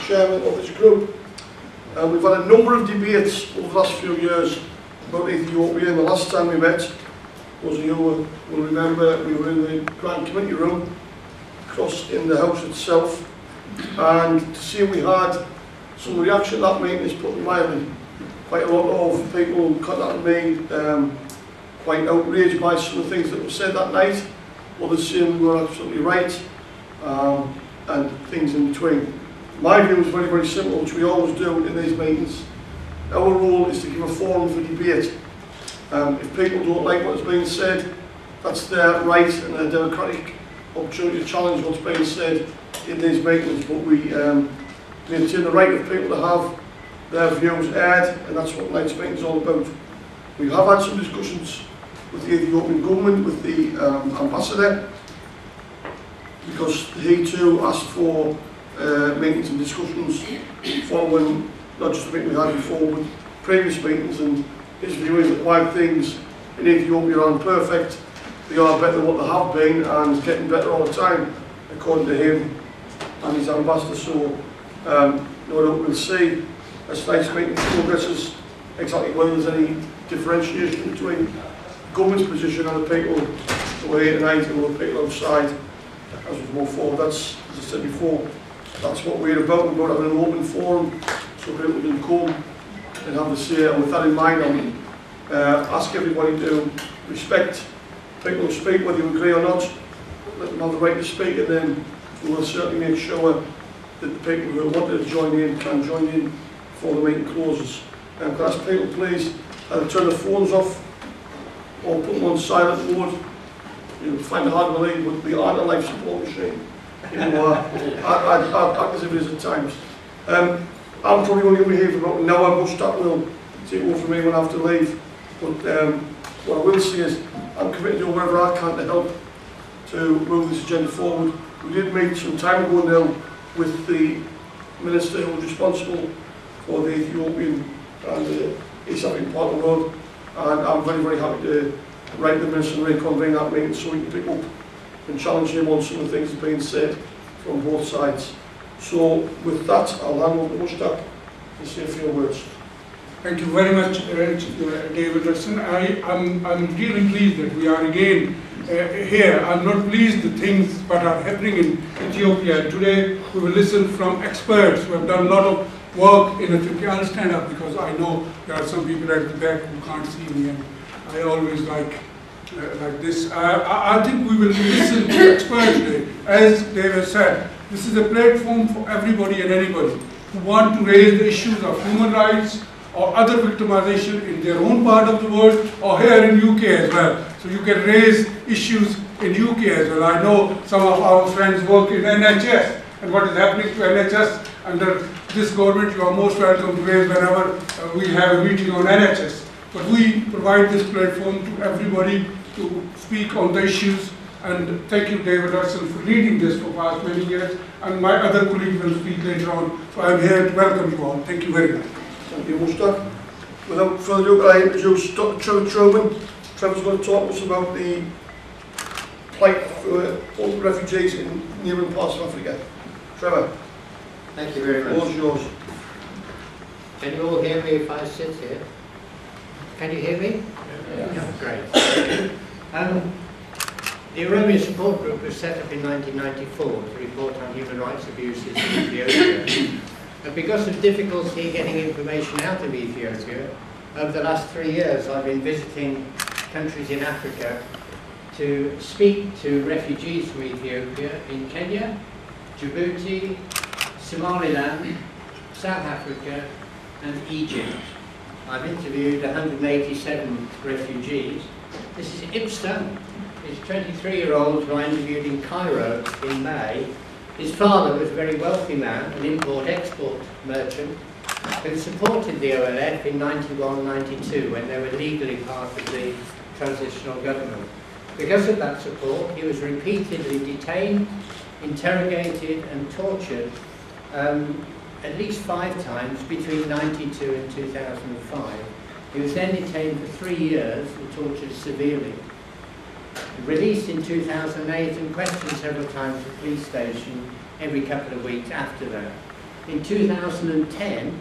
chairman of this group. We've had a number of debates over the last few years about Ethiopia, and the last time we met, those of you will remember, we were in the Grand Committee room, across in the House itself, and to see we had some reaction to that meeting is put mildly. Quite a lot of people contacted me, quite outraged by some of the things that were said that night. Others saying we were absolutely right, and things in between. My view is very, very simple, which we always do in these meetings. Our role is to give a forum for debate. If people don't like what's being said, that's their right and their democratic opportunity to challenge what's being said in these meetings. But we maintain the right of people to have their views aired, and that's what tonight's meeting is all about. We have had some discussions with the Ethiopian government, with the ambassador, because he too asked for meetings and discussions following not just the meeting we had before, but previous meetings, and his view is that while things in Ethiopia aren't perfect, they are better than what they have been and getting better all the time, according to him and his ambassador. So no doubt we'll see as tonight's meeting progresses exactly whether there's any differentiation between the government's position and the people who are here tonight and the people outside as we move forward. That's, as I said before, that's what we're about. We're about having an open forum so people can come and have a say. And with that in mind, I ask everybody to respect people who speak, whether you agree or not. Let them have the right to speak, and then we will certainly make sure that the people who want to join in can join in before the meeting closes. Could I ask people please either turn their phones off or put them on silent mode. You'll find it hard to believe, but we are a life support machine. You know, I act as if it is at times. I'm probably only going to be here for about an hour. Mushtaq will take over from me when I have to leave. But what I will say is I'm committed to do whatever I can to help to move this agenda forward. We did meet some time ago now with the Minister who was responsible for the Ethiopian and the East African part of the world, and I'm very, very happy to write the Minister and reconvene that meeting so we can pick up and challenge him on some of the things that are being said from both sides. So with that, I'll hand over to Mushtaq to say a few words. Thank you very much, David Hudson. I'm really pleased that we are again here. I'm not pleased the things that are happening in Ethiopia. Today we will listen from experts who have done a lot of work in Ethiopia. I'll stand up because I know there are some people at the back who can't see me, and I always like this. I think we will listen to experts today. As David said, this is a platform for everybody and anybody who want to raise the issues of human rights or other victimization in their own part of the world or here in UK as well. So you can raise issues in UK as well. I know some of our friends work in NHS, and what is happening to NHS under this government, you are most welcome to raise whenever we have a meeting on NHS. But we provide this platform to everybody to speak on the issues, and thank you, David Hudson, for leading this for past many years, and my other colleagues will speak later on. So I'm here to welcome you all. Thank you very much. Thank you, Mushtaq. Without further ado, I introduce Dr. Trevor Truman. Trevor's going to talk to us about the plight for all the refugees in neighbouring parts of Africa. Trevor. Thank you very much. The floor is yours. Can you all hear me if I sit here? Can you hear me? Yeah. Great. The Oromia support group was set up in 1994 to report on human rights abuses in Ethiopia. And because of difficulty getting information out of Ethiopia, over the last 3 years I've been visiting countries in Africa to speak to refugees from Ethiopia in Kenya, Djibouti, Somaliland, South Africa and Egypt. I've interviewed 187 refugees. This is Ibsta, he's a 23-year-old who I interviewed in Cairo in May. His father was a very wealthy man, an import-export merchant, who supported the OLF in 91-92 when they were legally part of the transitional government. Because of that support, he was repeatedly detained, interrogated and tortured at least 5 times between 92 and 2005. He was then detained for 3 years and tortured severely. Released in 2008 and questioned several times at the police station every couple of weeks after that. in 2010,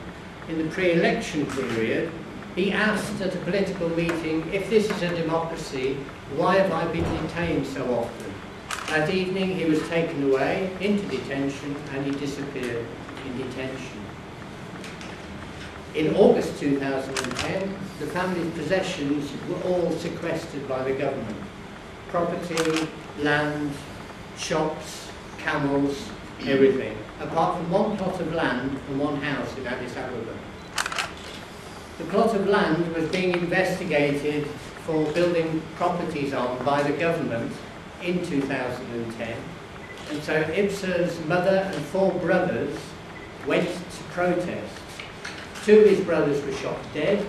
in the pre-election period, he asked at a political meeting, if this is a democracy, why have I been detained so often? That evening he was taken away into detention and he disappeared in detention. In August 2010, the family's possessions were all sequestered by the government. Property, land, shops, camels, everything, apart from one plot of land and one house in Addis Ababa. The plot of land was being investigated for building properties on by the government in 2010, and so Ibsa's mother and 4 brothers went to protest. 2 of his brothers were shot dead,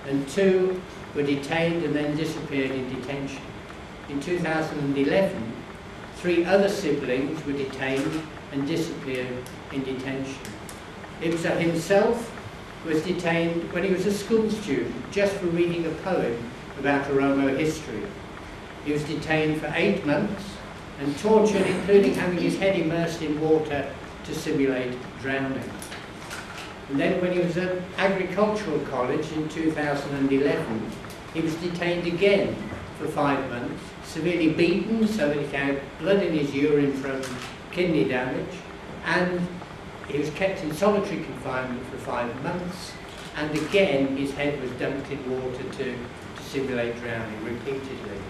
and 2 were detained and then disappeared in detention. In 2011, 3 other siblings were detained and disappeared in detention. Ibsa himself was detained when he was a school student just for reading a poem about Oromo history. He was detained for 8 months and tortured, including having his head immersed in water to simulate drowning. And then when he was at agricultural college in 2011, he was detained again for 5 months, severely beaten so that he had blood in his urine from kidney damage, and he was kept in solitary confinement for 5 months, and again his head was dumped in water to simulate drowning repeatedly.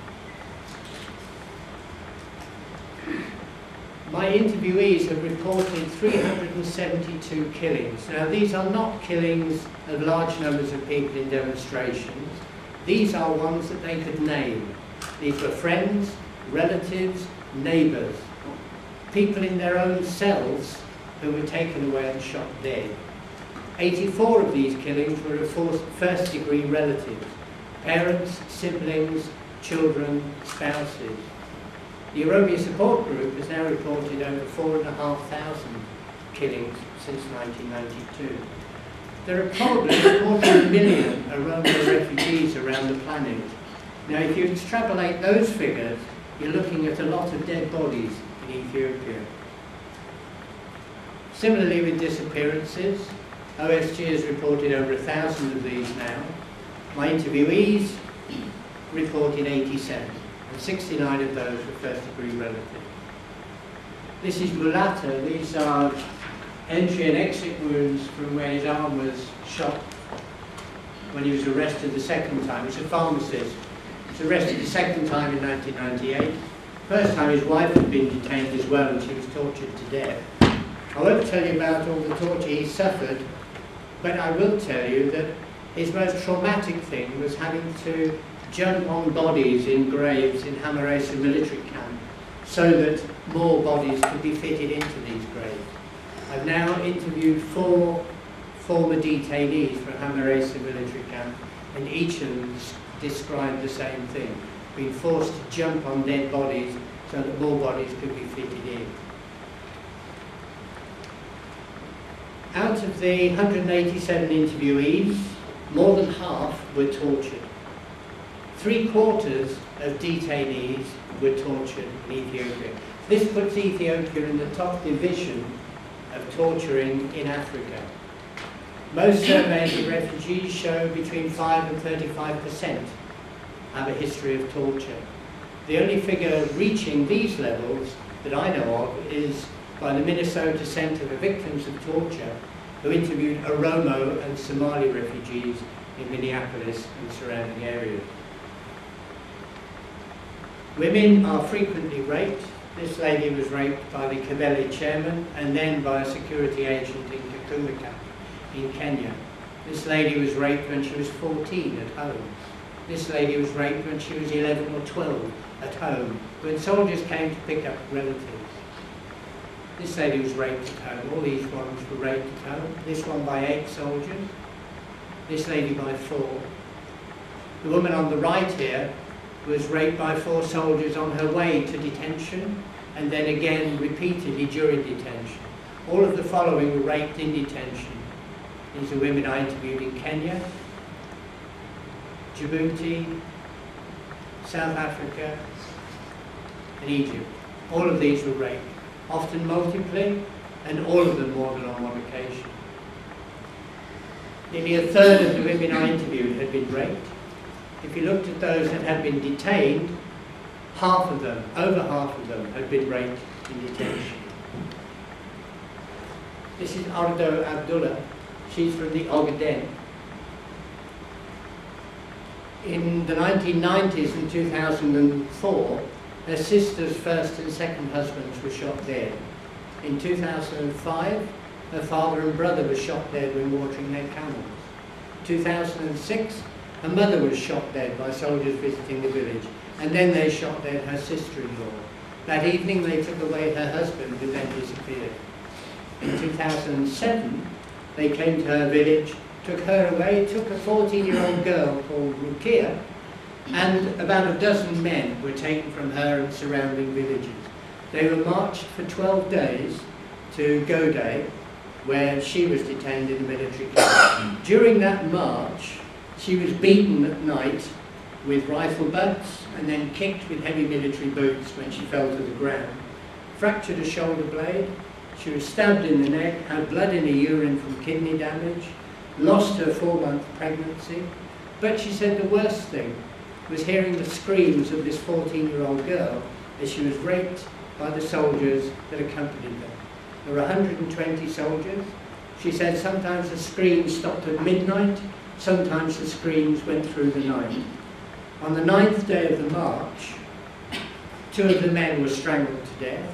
My interviewees have reported 372 killings. Now, these are not killings of large numbers of people in demonstrations. These are ones that they could name. These were friends, relatives, neighbours, people in their own cells who were taken away and shot dead. 84 of these killings were of first-degree relatives, parents, siblings, children, spouses. The Oromia support group has now reported over 4,500 killings since 1992. There are probably 40 million Oromia refugees around the planet. Now, if you extrapolate those figures, you're looking at a lot of dead bodies in Ethiopia. Similarly with disappearances, OSG has reported over 1,000 of these now. My interviewees reported 87. 69 of those were first-degree relatives. This is Mulata. These are entry and exit wounds from where his arm was shot when he was arrested the second time. He's a pharmacist. He was arrested the second time in 1998. First time his wife had been detained as well and she was tortured to death. I won't tell you about all the torture he suffered, but I will tell you that his most traumatic thing was having to jump on bodies in graves in Hamaresa military camp so that more bodies could be fitted into these graves. I've now interviewed 4 former detainees from Hamaresa military camp, and each of them described the same thing, being forced to jump on dead bodies so that more bodies could be fitted in. Out of the 187 interviewees, more than half were tortured. 3/4 of detainees were tortured in Ethiopia. This puts Ethiopia in the top division of torturing in Africa. Most surveys of refugees show between 5 and 35% have a history of torture. The only figure reaching these levels that I know of is by the Minnesota Center for Victims of Torture, who interviewed Oromo and Somali refugees in Minneapolis and surrounding areas. Women are frequently raped. This lady was raped by the Kefale chairman and then by a security agent in Kakumika in Kenya. This lady was raped when she was 14 at home. This lady was raped when she was 11 or 12 at home, when soldiers came to pick up relatives. This lady was raped at home. All these ones were raped at home. This one by 8 soldiers. This lady by 4. The woman on the right here was raped by 4 soldiers on her way to detention, and then again repeatedly during detention. All of the following were raped in detention. These are women I interviewed in Kenya, Djibouti, South Africa, and Egypt. All of these were raped, often multiply, and all of them more than on one occasion. Nearly a third of the women I interviewed had been raped. If you looked at those that had been detained, half of them, over half of them, had been raped in detention. This is Ardo Abdullah. She's from the Ogaden. In the 1990s and 2004, her sister's first and second husbands were shot dead. In 2005, her father and brother were shot dead when watering their camels. 2006, her mother was shot dead by soldiers visiting the village, and then they shot dead her sister-in-law. That evening they took away her husband, who then disappeared. In 2007, they came to her village, took her away, took a 14-year-old girl called Rukia, and about a dozen men were taken from her and surrounding villages. They were marched for 12 days to Govt, where she was detained in a military camp. During that march, she was beaten at night with rifle butts and then kicked with heavy military boots when she fell to the ground, fractured a shoulder blade, she was stabbed in the neck, had blood in her urine from kidney damage, lost her 4-month pregnancy, but she said the worst thing was hearing the screams of this 14-year-old girl as she was raped by the soldiers that accompanied her. There were 120 soldiers. She said sometimes the screams stopped at midnight, sometimes the screams went through the night. On the 9th day of the march, 2 of the men were strangled to death.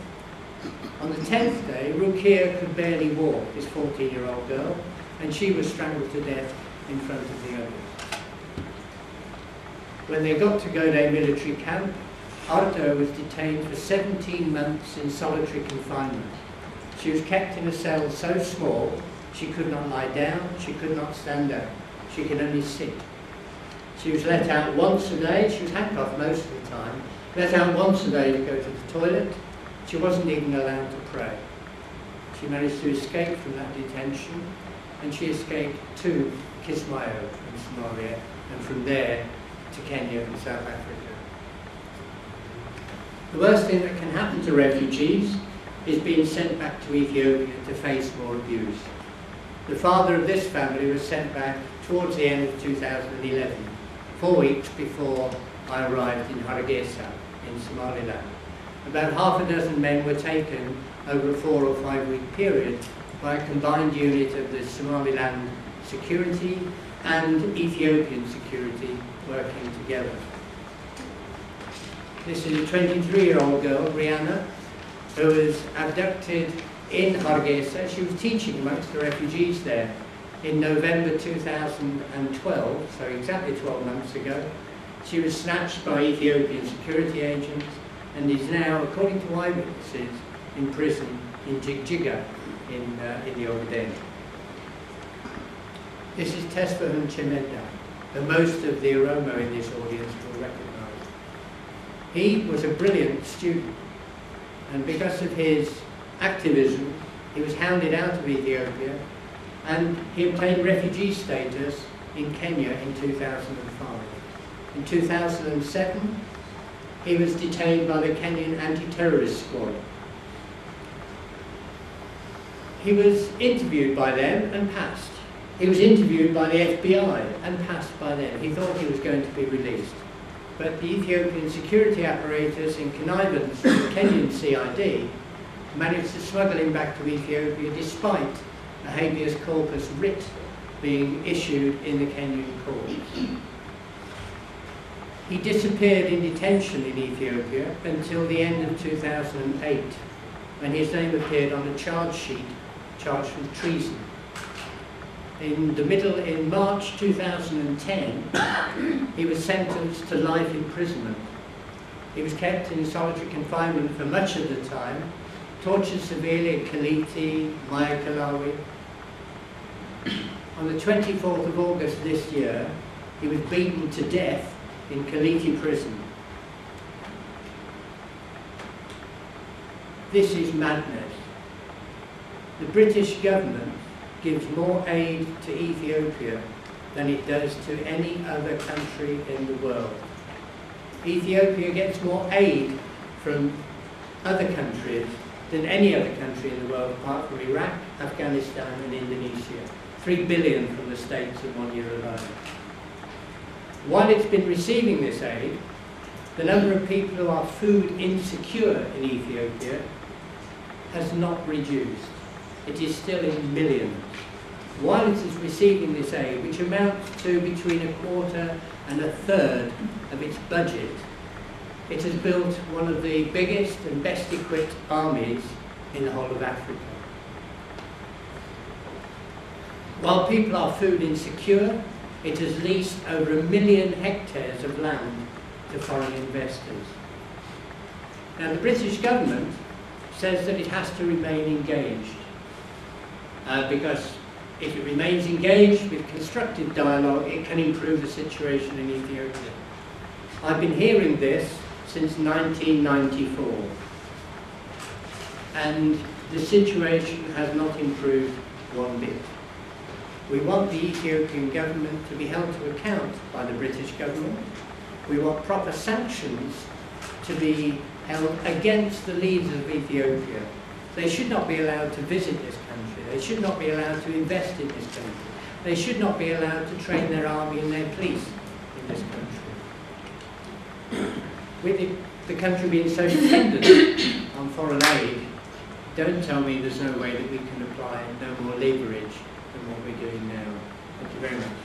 On the 10th day, Rukia could barely walk, this 14-year-old girl, and she was strangled to death in front of the others. When they got to Govt military camp, Ardo was detained for 17 months in solitary confinement. She was kept in a cell so small, she could not lie down, she could not stand up, she could only sit. She was let out once a day, she was handcuffed most of the time, let out once a day to go to the toilet. She wasn't even allowed to pray. She managed to escape from that detention, and she escaped to Kismayo in Somalia, and from there to Kenya and South Africa. The worst thing that can happen to refugees is being sent back to Ethiopia to face more abuse. The father of this family was sent back towards the end of 2011, 4 weeks before I arrived in Hargeisa in Somaliland. About half a dozen men were taken over a 4 or 5 week period by a combined unit of the Somaliland security and Ethiopian security working together. This is a 23-year-old girl, Rihanna, who was abducted in Hargeisa. She was teaching amongst the refugees there in November 2012, so exactly 12 months ago. She was snatched by Ethiopian security agents and is now, according to eyewitnesses, in prison in Jigjiga in the Ogaden. This is Tesfahun Chimeda, who most of the Oromo in this audience will recognise. He was a brilliant student, and because of his activism, he was hounded out of Ethiopia, and he obtained refugee status in Kenya in 2005. In 2007, he was detained by the Kenyan anti-terrorist squad. He was interviewed by them and passed. He was interviewed by the FBI and passed by them. He thought he was going to be released. But the Ethiopian security apparatus, in connivance with the Kenyan CID, managed to smuggle him back to Ethiopia despite a habeas corpus writ being issued in the Kenyan courts. He disappeared in detention in Ethiopia until the end of 2008, when his name appeared on a charge sheet charged with treason. In March 2010, he was sentenced to life imprisonment. He was kept in solitary confinement for much of the time, tortured severely at Kaliti, Mayakalawi. On the 24th of August this year, he was beaten to death in Kaliti prison. This is madness. The British government gives more aid to Ethiopia than it does to any other country in the world. Ethiopia gets more aid from other countries than any other country in the world apart from Iraq, Afghanistan and Indonesia. 3 billion from the States in 1 year alone. While it's been receiving this aid, the number of people who are food insecure in Ethiopia has not reduced. It is still in millions. While it is receiving this aid, which amounts to between a quarter and a third of its budget, it has built one of the biggest and best equipped armies in the whole of Africa. While people are food insecure, it has leased over 1 million hectares of land to foreign investors. Now the British government says that it has to remain engaged because if it remains engaged with constructive dialogue, it can improve the situation in Ethiopia. I've been hearing this since 1994, and the situation has not improved one bit. We want the Ethiopian government to be held to account by the British government. We want proper sanctions to be held against the leaders of Ethiopia. They should not be allowed to visit this country. They should not be allowed to invest in this country. They should not be allowed to train their army and their police in this country. With the country being so dependent on foreign aid, don't tell me there's no way that we can apply no more leverage than what we're doing now. Thank you very much.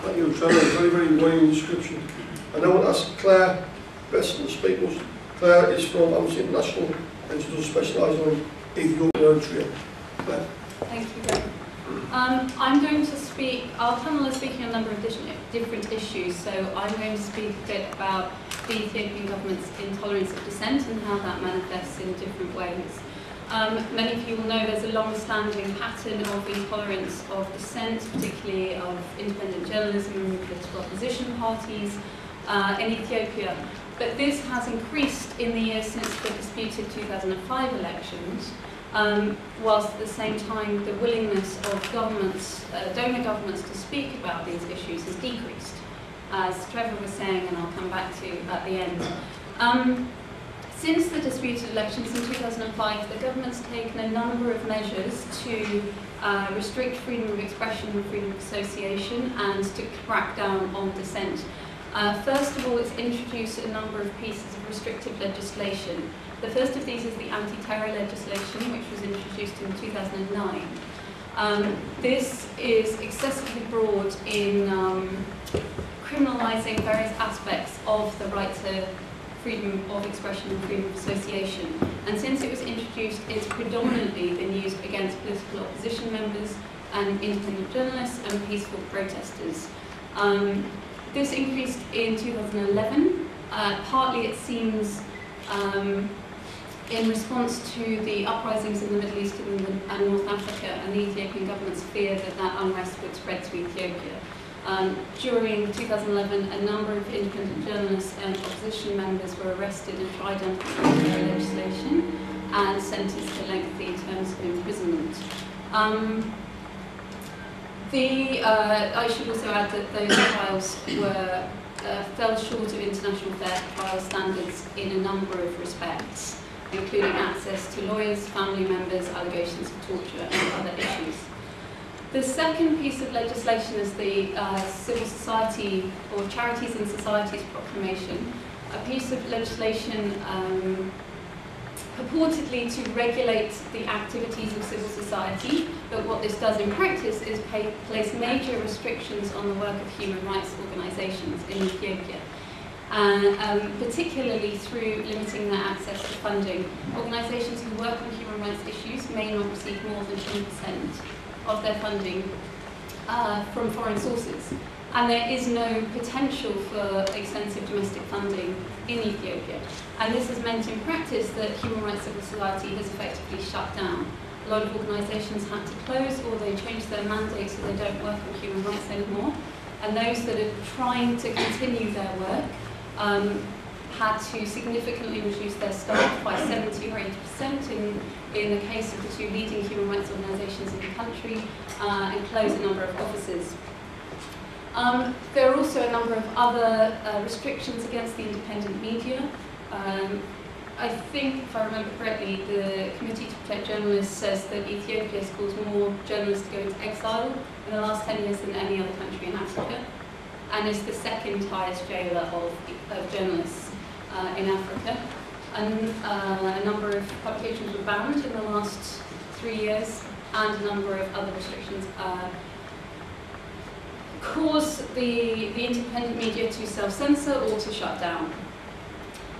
Thank you, Trevor. Very, very worrying description. I now want to ask Claire Beston to speak to us. Claire is from Amnesty International and she does specialise on Ethiopia and Eritrea. Claire. Thank you, Greg. I'm going to speak, our panel is speaking on a number of different issues, so I'm going to speak a bit about the Ethiopian government's intolerance of dissent and how that manifests in different ways. Many of you will know there's a long-standing pattern of intolerance of dissent, particularly of independent journalism and political opposition parties in Ethiopia. But this has increased in the years since the disputed 2005 elections, whilst at the same time the willingness of governments, donor governments to speak about these issues has decreased, as Trevor was saying, and I'll come back to at the end. Since the disputed elections in 2005, the government's taken a number of measures to restrict freedom of expression and freedom of association and to crack down on dissent. First of all, it's introduced a number of pieces of restrictive legislation. The first of these is the anti-terror legislation, which was introduced in 2009. This is excessively broad in criminalising various aspects of the right to freedom of expression and freedom of association. And since it was introduced, it's predominantly been used against political opposition members and independent journalists and peaceful protesters. This increased in 2011. Partly it seems in response to the uprisings in the Middle East and North Africa and the Ethiopian government's fear that that unrest would spread to Ethiopia. During 2011, a number of independent journalists and opposition members were arrested and tried under the legislation and sentenced to lengthy terms of imprisonment. I should also add that those trials were fell short of international fair trial standards in a number of respects, including access to lawyers, family members, allegations of torture and other issues. The second piece of legislation is the Civil Society or Charities and Societies Proclamation, a piece of legislation purportedly to regulate the activities of civil society, but what this does in practice is place major restrictions on the work of human rights organisations in Ethiopia, particularly through limiting their access to funding. Organisations who work on human rights issues may not receive more than 10% of their funding from foreign sources. And there is no potential for extensive domestic funding in Ethiopia. And this has meant in practice that human rights civil society has effectively shut down. A lot of organisations had to close or they changed their mandate so they don't work on human rights anymore. And those that are trying to continue their work had to significantly reduce their staff by 70 or 80% in the case of the two leading human rights organisations in the country and close a number of offices. There are also a number of other restrictions against the independent media. I think, if I remember correctly, the Committee to Protect Journalists says that Ethiopia has caused more journalists to go into exile in the last 10 years than any other country in Africa, and is the second highest jailer of journalists in Africa. And a number of publications were banned in the last 3 years, and a number of other restrictions cause the independent media to self-censor or to shut down.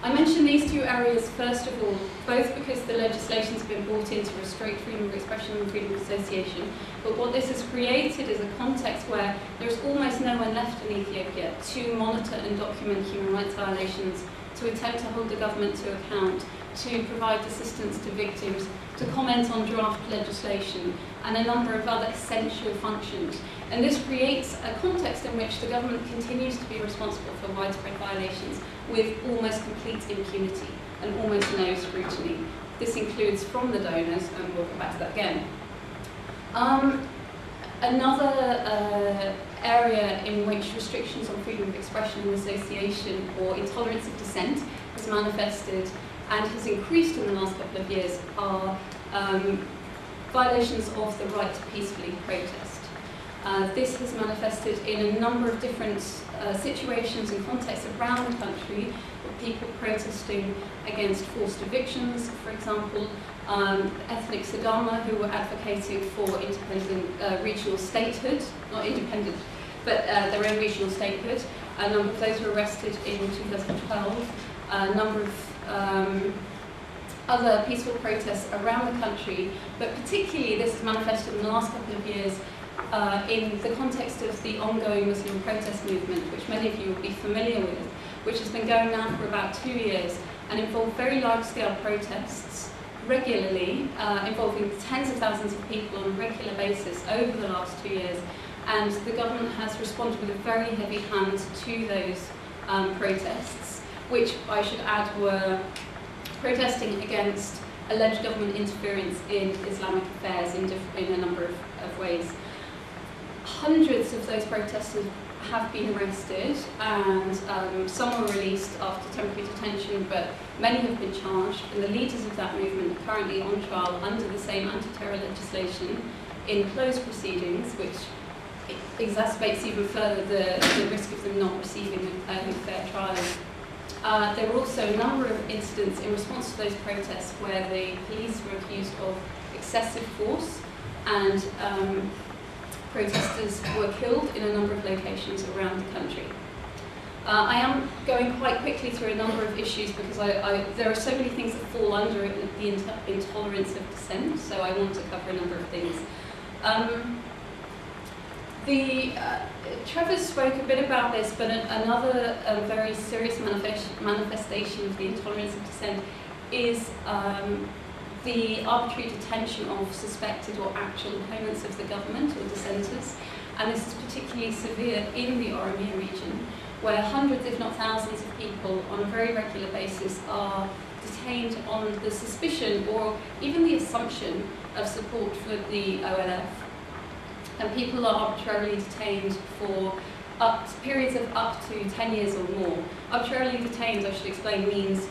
I mention these two areas first of all, both because the legislation has been brought in to restrict freedom of expression and freedom of association, but what this has created is a context where there's almost no one left in Ethiopia to monitor and document human rights violations, to attempt to hold the government to account, to provide assistance to victims, to comment on draft legislation, and a number of other essential functions. And this creates a context in which the government continues to be responsible for widespread violations with almost complete impunity and almost no scrutiny. This includes from the donors, and we'll come back to that again. Another area in which restrictions on freedom of expression and association or intolerance of dissent has manifested and has increased in the last couple of years are violations of the right to peacefully protest. This has manifested in a number of different situations and contexts around the country, with people protesting against forced evictions, for example, ethnic Sidama who were advocating for independent regional statehood, not independent, but their own regional statehood. A number of those were arrested in 2012. A number of other peaceful protests around the country, but particularly this has manifested in the last couple of years in the context of the ongoing Muslim protest movement, which many of you will be familiar with, which has been going now for about 2 years and involved very large-scale protests regularly, involving tens of thousands of people on a regular basis over the last 2 years. And the government has responded with a very heavy hand to those protests, which I should add were protesting against alleged government interference in Islamic affairs in a number of ways. Hundreds of those protesters have been arrested, and some were released after temporary detention, but many have been charged, and the leaders of that movement are currently on trial under the same anti-terror legislation in closed proceedings, which exacerbates even further the risk of them not receiving a fair trial. There were also a number of incidents in response to those protests where the police were accused of excessive force, and protesters were killed in a number of locations around the country. I am going quite quickly through a number of issues because there are so many things that fall under the intolerance of dissent, so I want to cover a number of things. Trevor spoke a bit about this, but another very serious manifestation of the intolerance of dissent is the arbitrary detention of suspected or actual opponents of the government or dissenters. And this is particularly severe in the Oromia region, where hundreds, if not thousands, of people on a very regular basis are detained on the suspicion or even the assumption of support for the OLF. And people are arbitrarily detained for periods of up to 10 years or more. Arbitrarily detained, I should explain, means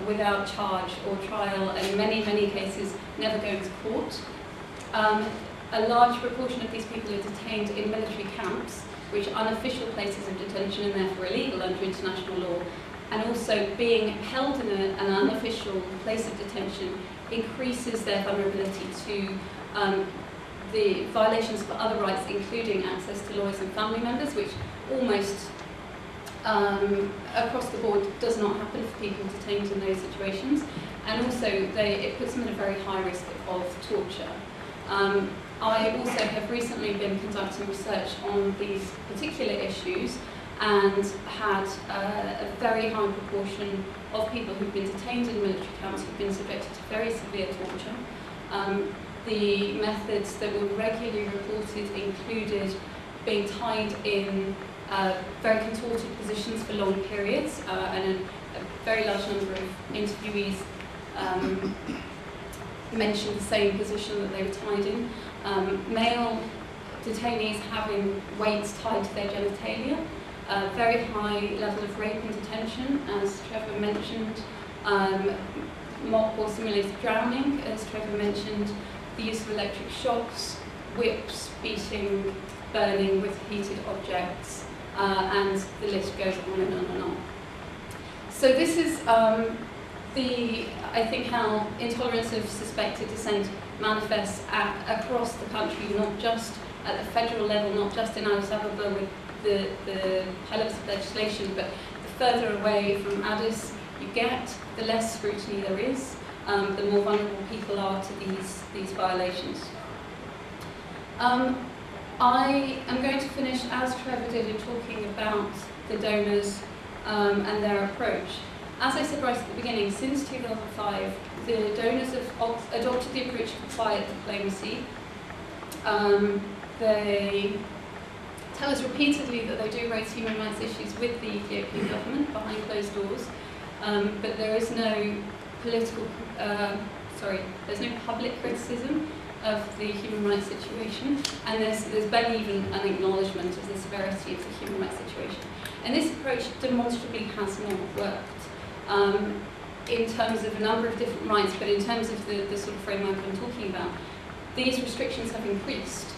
without charge or trial, and in many, many cases never going to court. A large proportion of these people are detained in military camps, which are unofficial places of detention and therefore illegal under international law. And also being held in an unofficial place of detention increases their vulnerability to the violations for other rights, including access to lawyers and family members, which almost across the board does not happen for people detained in those situations. And also it puts them at a very high risk of torture. I also have recently been conducting research on these particular issues and had a very high proportion of people who've been detained in military camps who've been subjected to very severe torture. The methods that were regularly reported included being tied in very contorted positions for long periods, and a very large number of interviewees mentioned the same position that they were tied in. Male detainees having weights tied to their genitalia, very high level of rape in detention, as Trevor mentioned, mock or simulated drowning, as Trevor mentioned, the use of electric shocks, whips, beating, burning with heated objects, and the list goes on and on and on. So this is I think how intolerance of suspected dissent manifests across the country, not just at the federal level, not just in Addis Ababa with the high levels of legislation, but the further away from Addis you get, the less scrutiny there is, the more vulnerable people are to these violations. I am going to finish, as Trevor did, in talking about the donors and their approach. As I said right at the beginning, since 2005, the donors have adopted the approach of quiet diplomacy. They tell us repeatedly that they do raise human rights issues with the Ethiopian government behind closed doors, but there is no there's no public criticism of the human rights situation, and there's barely even an acknowledgement of the severity of the human rights situation. And this approach demonstrably has not worked in terms of a number of different rights, but in terms of the sort of framework I'm talking about. These restrictions have increased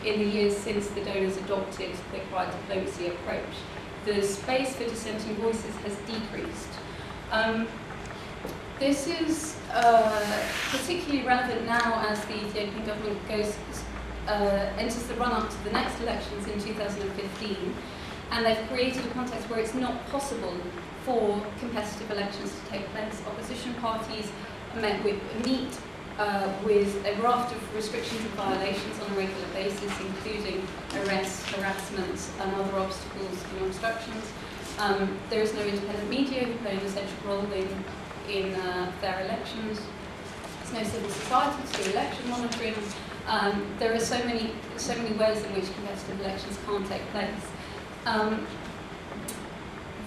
in the years since the donors adopted the quiet diplomacy approach. The space for dissenting voices has decreased. This is particularly relevant now as the Ethiopian government enters the run-up to the next elections in 2015, and they've created a context where it's not possible for competitive elections to take place. Opposition parties meet with a raft of restrictions and violations on a regular basis, including arrests, harassment, and other obstacles and obstructions. There is no independent media who play an essential role in their elections. There's no civil society to do election monitoring. There are so many ways in which competitive elections can't take place.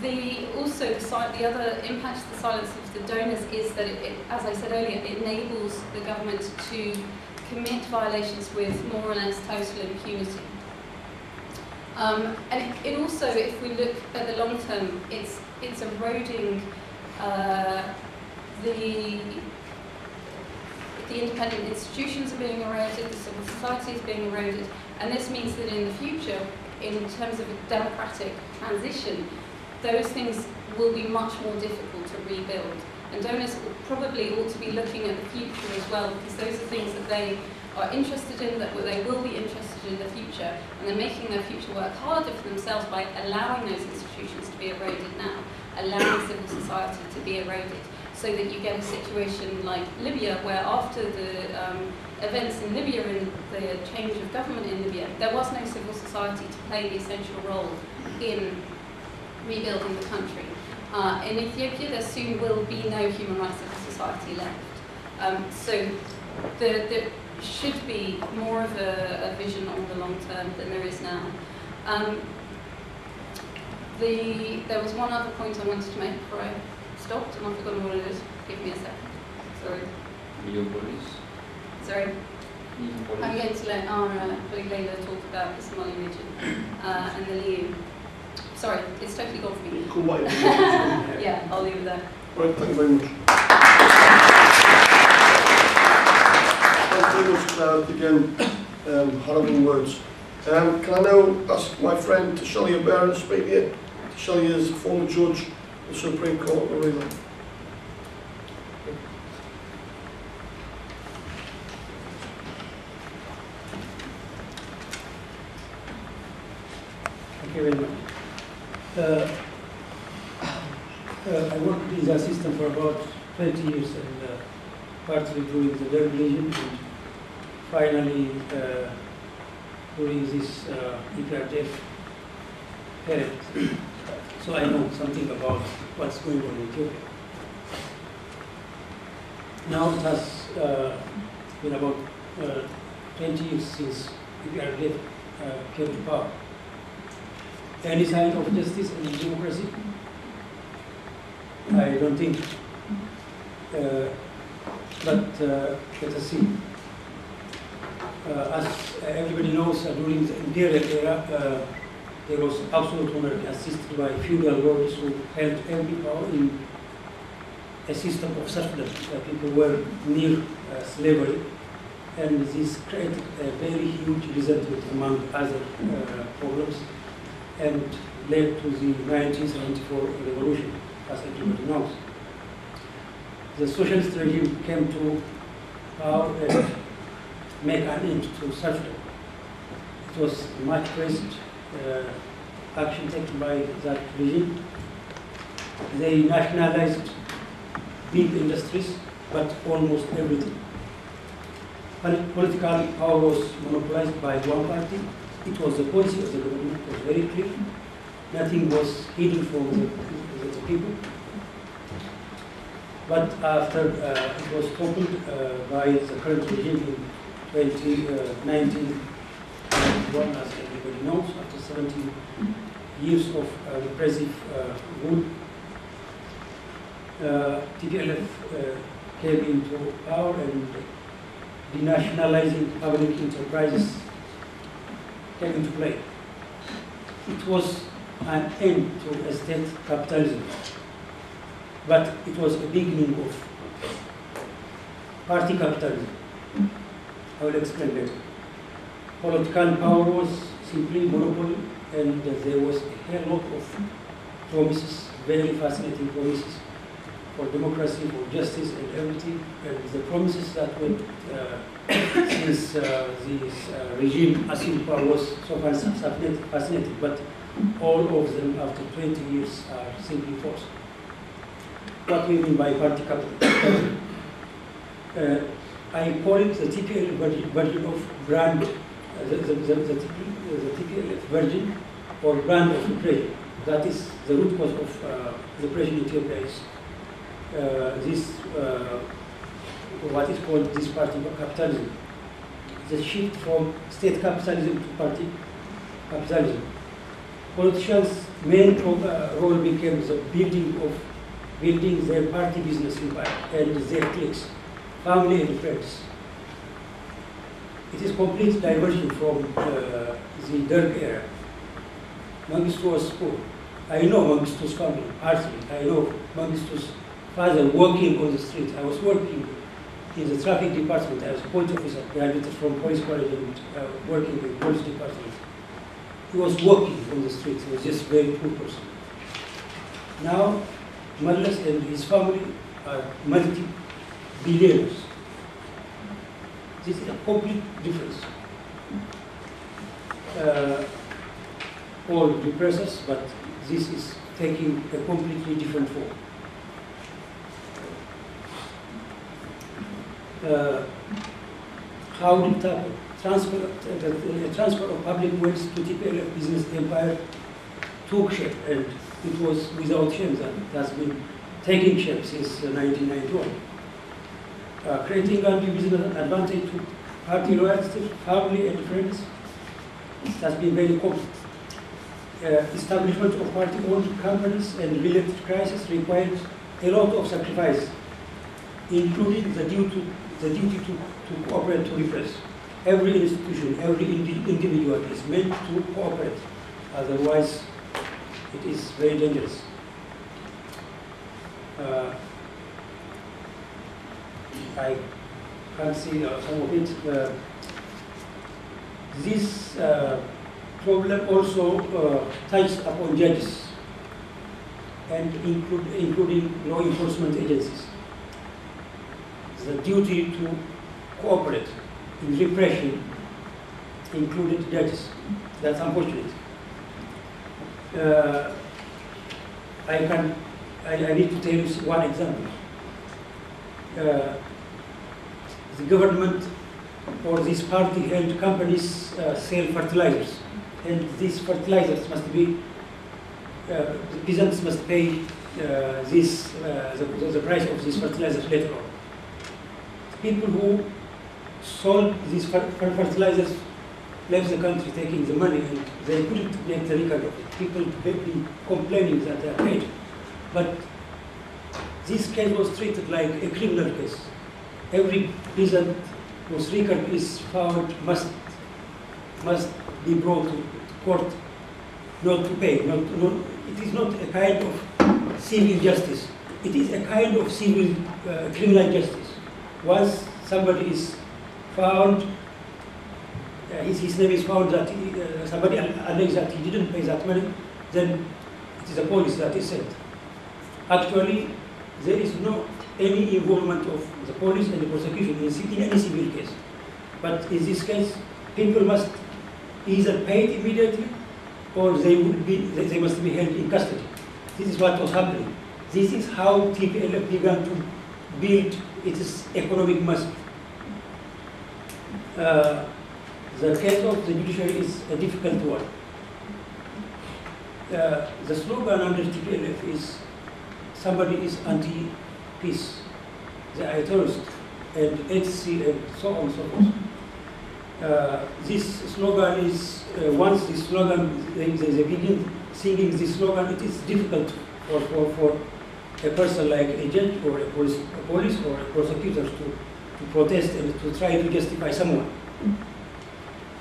The other impact of the silence of the donors is that, as I said earlier, it enables the government to commit violations with more or less total impunity. And it also, if we look at the long term, it's eroding the independent institutions are being eroded, the civil society is being eroded, and this means that in the future, in terms of a democratic transition, those things will be much more difficult to rebuild. And donors probably ought to be looking at the future as well, because those are things that they are interested in, that they will be interested in the future, and they're making their future work harder for themselves by allowing those institutions to be eroded now, allowing civil society to be eroded, so that you get a situation like Libya, where after the events in Libya and the change of government in Libya, there was no civil society to play the essential role in rebuilding the country. In Ethiopia, there soon will be no human rights civil society left. So there should be more of a vision on the long term than there is now. There was one other point I wanted to make before I stopped, and I've forgotten what it is. Give me a second. Sorry. Sorry. I'm going to let our colleague Leyla talk about the Somali region and the Liu. Sorry, it's totally gone for me. Cool. Yeah, I'll leave it there. Right, thank you very much. Thank you very much, again, horrible words. Can I now ask my friend Teshale Aberra to speak here? Teshale is a former judge of the Supreme Court of Oromia. Thank you very much. I worked as assistant for about 20 years, and partly during the Derg Legion, and finally during this EPRDF period. So I know something about what's going on in Ethiopia. Now it has been about 20 years since EPRDF came to power. Any sign of justice and democracy? I don't think. But let us see. As everybody knows, during the imperial era, there was absolute monarchy assisted by feudal lords who held every power in a system of serfdom. People were near slavery, and this created a very huge resentment among other problems and led to the 1974 revolution, as everybody knows. The socialist regime came to power and make an end to serfdom. It was much praised action taken by that regime. They nationalized big industries, but almost everything. Political power was monopolized by one party. It was the policy of the government, it was very clear. Nothing was hidden from the people. But after it was toppled by the current regime in 2019, as everybody knows, after 17 years of repressive rule, TPLF came into power and denationalizing public enterprises came into play. It was an end to state capitalism, but it was a beginning of party capitalism. I will explain later. Political power was simply monopoly, and there was a hell lot of promises, very fascinating promises for democracy, for justice, and everything. And the promises that went since this regime assumed power was so fascinating, but all of them after 20 years are simply false. What we mean by party capitalism? I call it the TPLF version of brand, the TPLF version or brand of repression. That is the root cause of repression in Ethiopia is what is called this party capitalism. The shift from state capitalism to party capitalism. Politicians' main role became the building their party business empire and their cliques, family and friends. It is complete diversion from the Derg era. Mengistu was poor. I know Mengistu's family, personally. I know Mengistu's father working on the street. I was working in the traffic department. I was a police officer, graduated from police college and working in the police department. He was working on the street. He was just a very poor person. Now, Mallas and his family are multi-billionaires. This is a complete difference. All repress us, but this is taking a completely different form. How did it happen? Transfer of public wealth to TPLF business empire took shape, and it was without shame that it has been taking shape since 1991. Creating undue business advantage to party loyalty, family and friends, it has been very common. Establishment of party-owned companies and related crises required a lot of sacrifice, including the duty to cooperate to repress. Every institution, every individual is meant to cooperate, otherwise it is very dangerous. I can see some of it. This problem also touches upon judges and including law enforcement agencies. The duty to cooperate in repression included judges. That's unfortunate. I need to tell you one example. The government or these party-held companies sell fertilizers, and these fertilizers must be, the peasants must pay the price of these fertilizers later on. People who sold these fertilizers left the country taking the money, and they couldn't make the record of it. People have been complaining that they are paid. But this case was treated like a criminal case. Every peasant whose record is found must be brought to court not to pay. It is not a kind of civil justice. It is a kind of civil criminal justice. Once somebody is found, his name is found that somebody alleges that he didn't pay that money, then it is the police that is sent. Actually, there is no any involvement of the police and the prosecution in any civil case. But in this case, people must either pay immediately or they must be held in custody. This is what was happening. This is how TPLF began to build its economic muscle. The case of the judiciary is a difficult one. The slogan under TPLF is somebody is anti-peace, they are terrorist, and HC, and so on and so forth. This slogan is, once this slogan, they begin singing this slogan, it is difficult for a person like a judge or a police or a prosecutor to protest and to try to justify someone.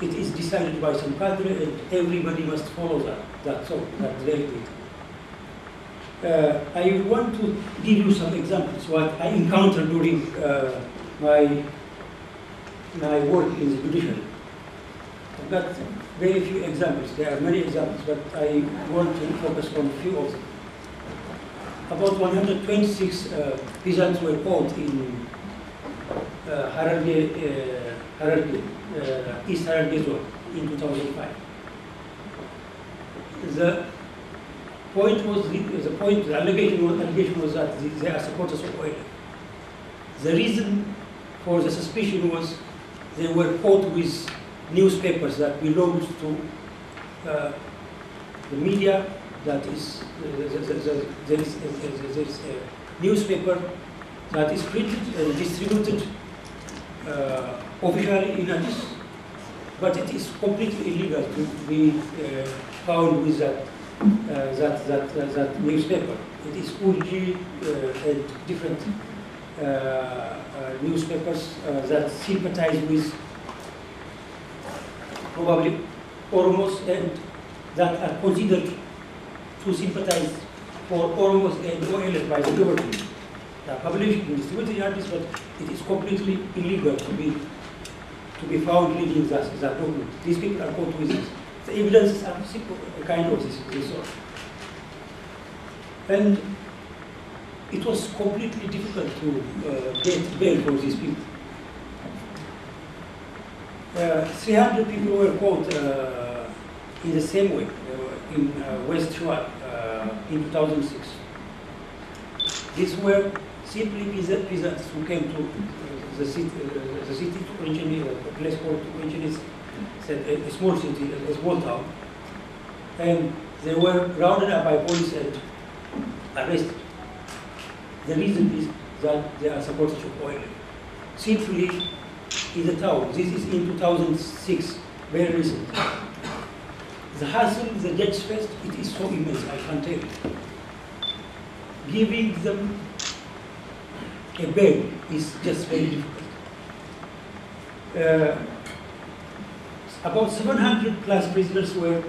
It is decided by some cadre and everybody must follow that very quickly. I want to give you some examples what I encountered during my work in the judiciary. I've got very few examples. There are many examples, but I want to focus on a few of them. About 126 peasants were caught in East Hararghe zone in 2005. The allegation was that they are supporters of oil. The reason for the suspicion was they were caught with newspapers that belonged to the media. That is, there is a newspaper that is printed and distributed officially in Addis, but it is completely illegal to be found with that newspaper. It is Urji and different newspapers that sympathize with probably Oromos and that are considered to sympathize for Oromos and OLF by the government. They are published and distributed in Addis, but it is completely illegal to be found reading that document. These people are caught with this. The evidences are a kind of this sort. And it was completely difficult to get bail for these people. 300 people were caught in the same way in West Shuar in 2006. These were simply peasants who came to the city to engineer, a place called Engineers, a small city, a small town, and they were rounded up by police and arrested. The reason is that they are supporters of oil. Simply in the town, this is in 2006, very recent. The hassle the judge faced, it is so immense, I can't tell you. Giving them a bail is just very difficult. About 700 plus prisoners were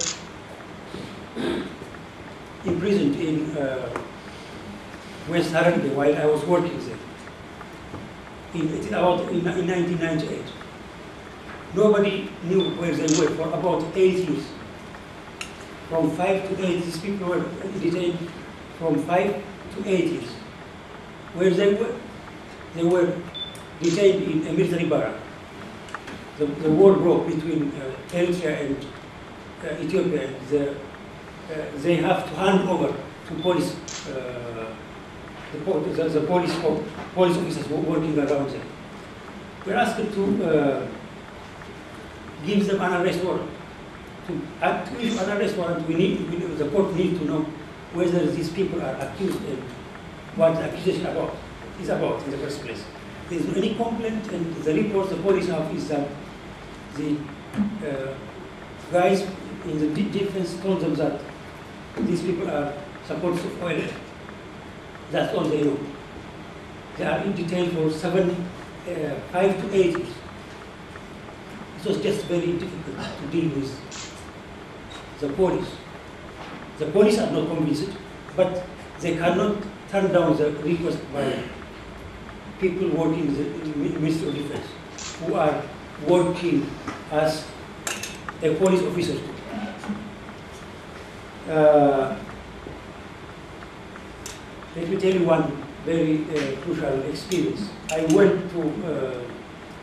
imprisoned in West Hararghe while I was working there. In 1998. Nobody knew where they were for about 8 years. From 5 to 8, these people were detained from 5 to 8 years. Where they were detained in a military barrack. The war broke between Eritrea and Ethiopia. They have to hand over to police, the police officers working around them. We're asked to give them an arrest warrant. To issue an arrest warrant, the court needs to know whether these people are accused and what the accusation is about in the first place. There is any complaint, and the report the police have is that the guys in the defense told them that these people are supporters of oil. That's all they know. They are in detail for 5 to 8 years. It was just very difficult to deal with the police. The police are not convinced, but they cannot turn down the request by people working in the Ministry of Defense, who are working as a police officer. Let me tell you one very crucial experience. I went to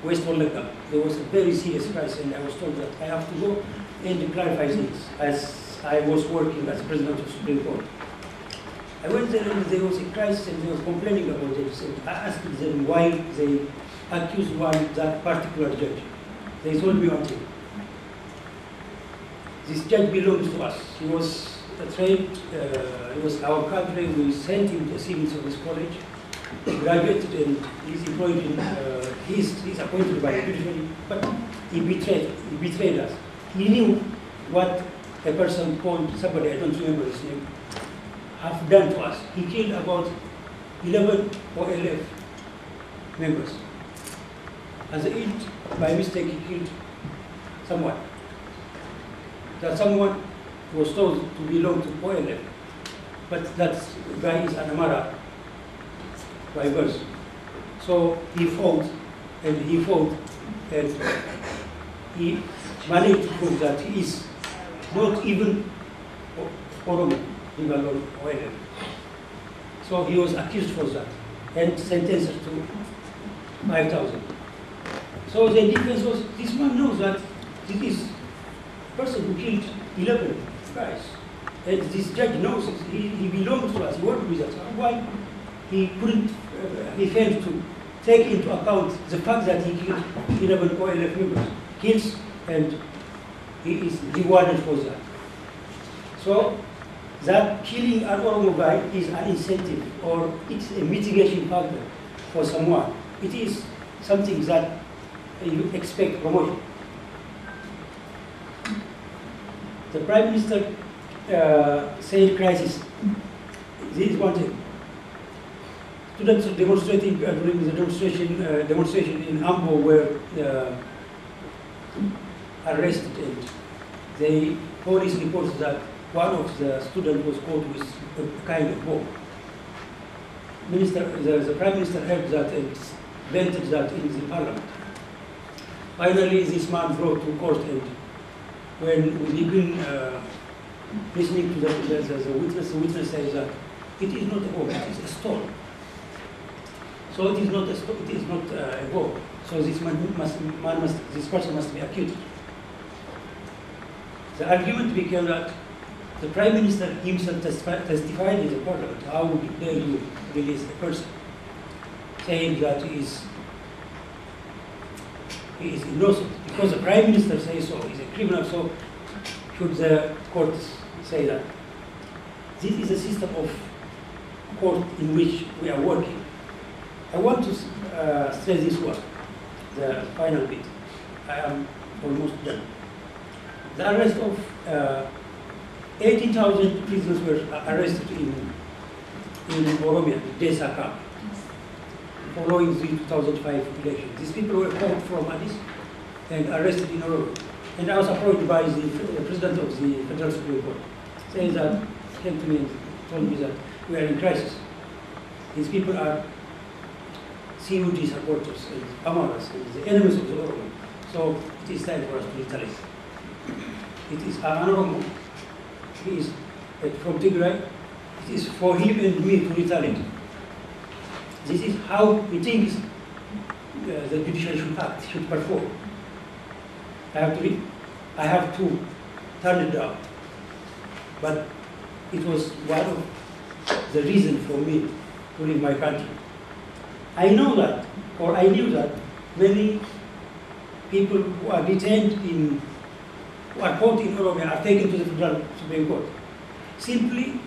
West Oromia. There was a very serious crisis, and I was told that I have to go and clarify things, as I was working as President of the Supreme Court. I went there and there was a crisis and they were complaining about it. And I asked them why they accused that particular judge. They told me one thing. This judge belongs to us. He was trained, he was our cadre. We sent him to civil service college. He graduated and he's employed in, he's appointed by the judiciary, but he betrayed us. He knew what a person called somebody, I don't remember his name, have done to us. He killed about 11 or 11 members. As a hint, by mistake, he killed someone. That someone was told to belong to OLF, but that guy is an Amara by birth. So he fought, and he managed to prove that he is not even Oromia, even alone OLF. So he was accused for that and sentenced to 5,000. So the defense was, this man knows that this is a person who killed 11 guys. And this judge knows it. He belongs to us, he worked with us. Why he couldn't, he failed to take into account the fact that he killed 11 OLF members, kills, and he is rewarded for that. So that killing an Oromo guy is an incentive, or it's a mitigation factor for someone. It is something that you expect promotion. The Prime Minister said crisis. This is one thing. Students demonstrating during the demonstration in Ambo were arrested, and the police reported that one of the students was caught with a kind of bomb. The Prime Minister heard that and vented that in the Parliament. Finally, this man brought to court, and when we begin listening to the witness says that it is not a bomb, it is a stone. So it is not a bomb. So this this person must be accused. The argument became that the Prime Minister himself testified in the Parliament. How dare you release the person, saying that he is innocent, because the Prime Minister says so, he's a criminal, so should the court say that? This is a system of court in which we are working. I want to stress this one, the final bit. I am almost done. The arrest of 18,000 prisoners were arrested in Oromia, Desa camp, following the 2005 election. These people were caught from Addis and arrested in Oromia. And I was approached by the President of the Federal Supreme Court, saying that, came to me and told me that we are in crisis. These people are CUD supporters and Amaras, and the enemies of the Oromo. So it is time for us to retaliate. It is an Oromo. He is from Tigray. It is for him and me to retaliate. This is how he thinks the judiciary should act, should perform. I have to turn it down. But it was one of the reasons for me to leave my country. I know that, or I knew that many people who are detained who are caught in Oromia are taken to the Federal Supreme Court, simply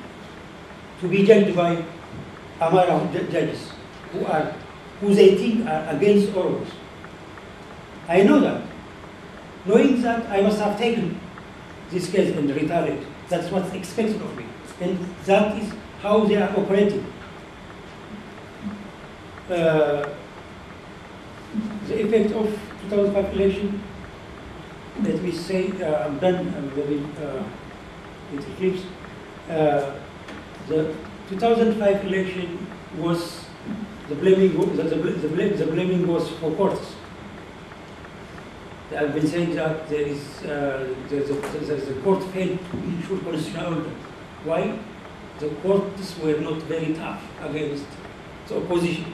to be judged by Amara judges who they think are against Oromos. I know that. Knowing that, I must have taken this case and retaliated. That's what's expected of me. And that is how they are operating. The effect of 2005 election, let me say, I'm done, I'm very it clips. The 2005 election was, the blaming was for courts. I've been saying that there's a court failed to issue constitutional order. Why? The courts were not very tough against the opposition,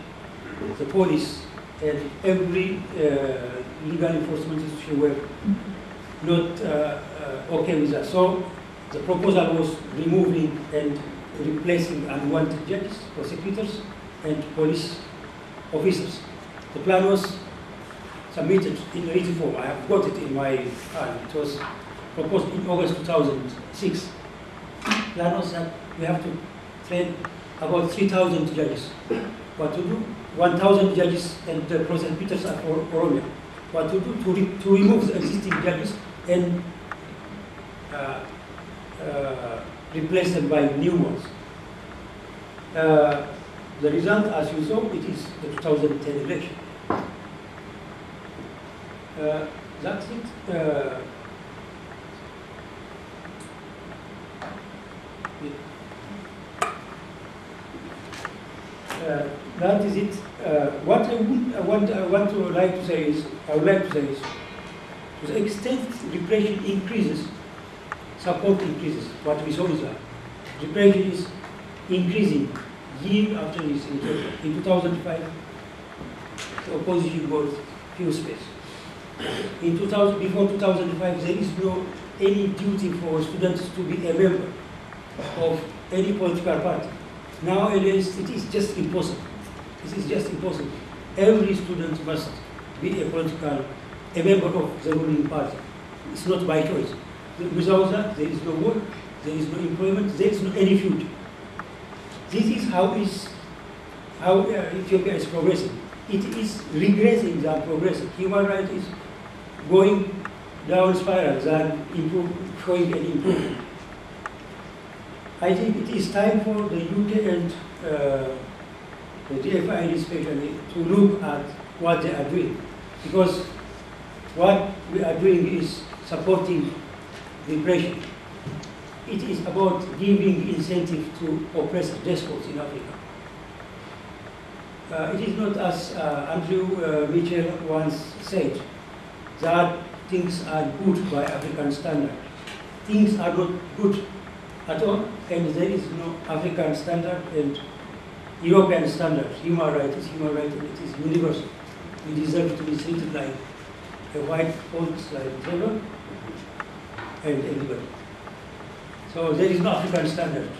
the police, and every legal enforcement institution were not okay with that. So the proposal was removing and replacing unwanted judges, prosecutors, and police officers. The plan was submitted in written form. I have got it in my hand. It was proposed in August 2006. The plan was that we have to train about 3,000 judges. What to do? 1,000 judges and the prosecutors are for Oromia. What to do? To remove the existing judges and replace them by new ones. The result, as you saw, it is the 2010 election. That's it. That is it. What I would like to say is, to the extent repression increases, support increases. What we saw is that repression is increasing year after year in Ethiopia. In 2005, the opposition got few space. Before 2005, there is no any duty for students to be a member of any political party. Nowadays, it is just impossible. This is just impossible. Every student must be a member of the ruling party. It's not by choice. Without that, there is no work, there is no employment, there is no any future. This is how Ethiopia is progressing. It is regressing than progressing. Human rights is going down spiral than showing an improvement. I think it is time for the UK and the DFID especially to look at what they are doing. Because what we are doing is supporting repression. It is about giving incentive to oppressed despots in Africa. It is not, as Andrew Mitchell once said, that things are good by African standard. Things are not good at all, and there is no African standard and European standard. Human right is human right, and it is universal. We deserve to be treated like a white folks like Trevor and everybody. So there is no African standard.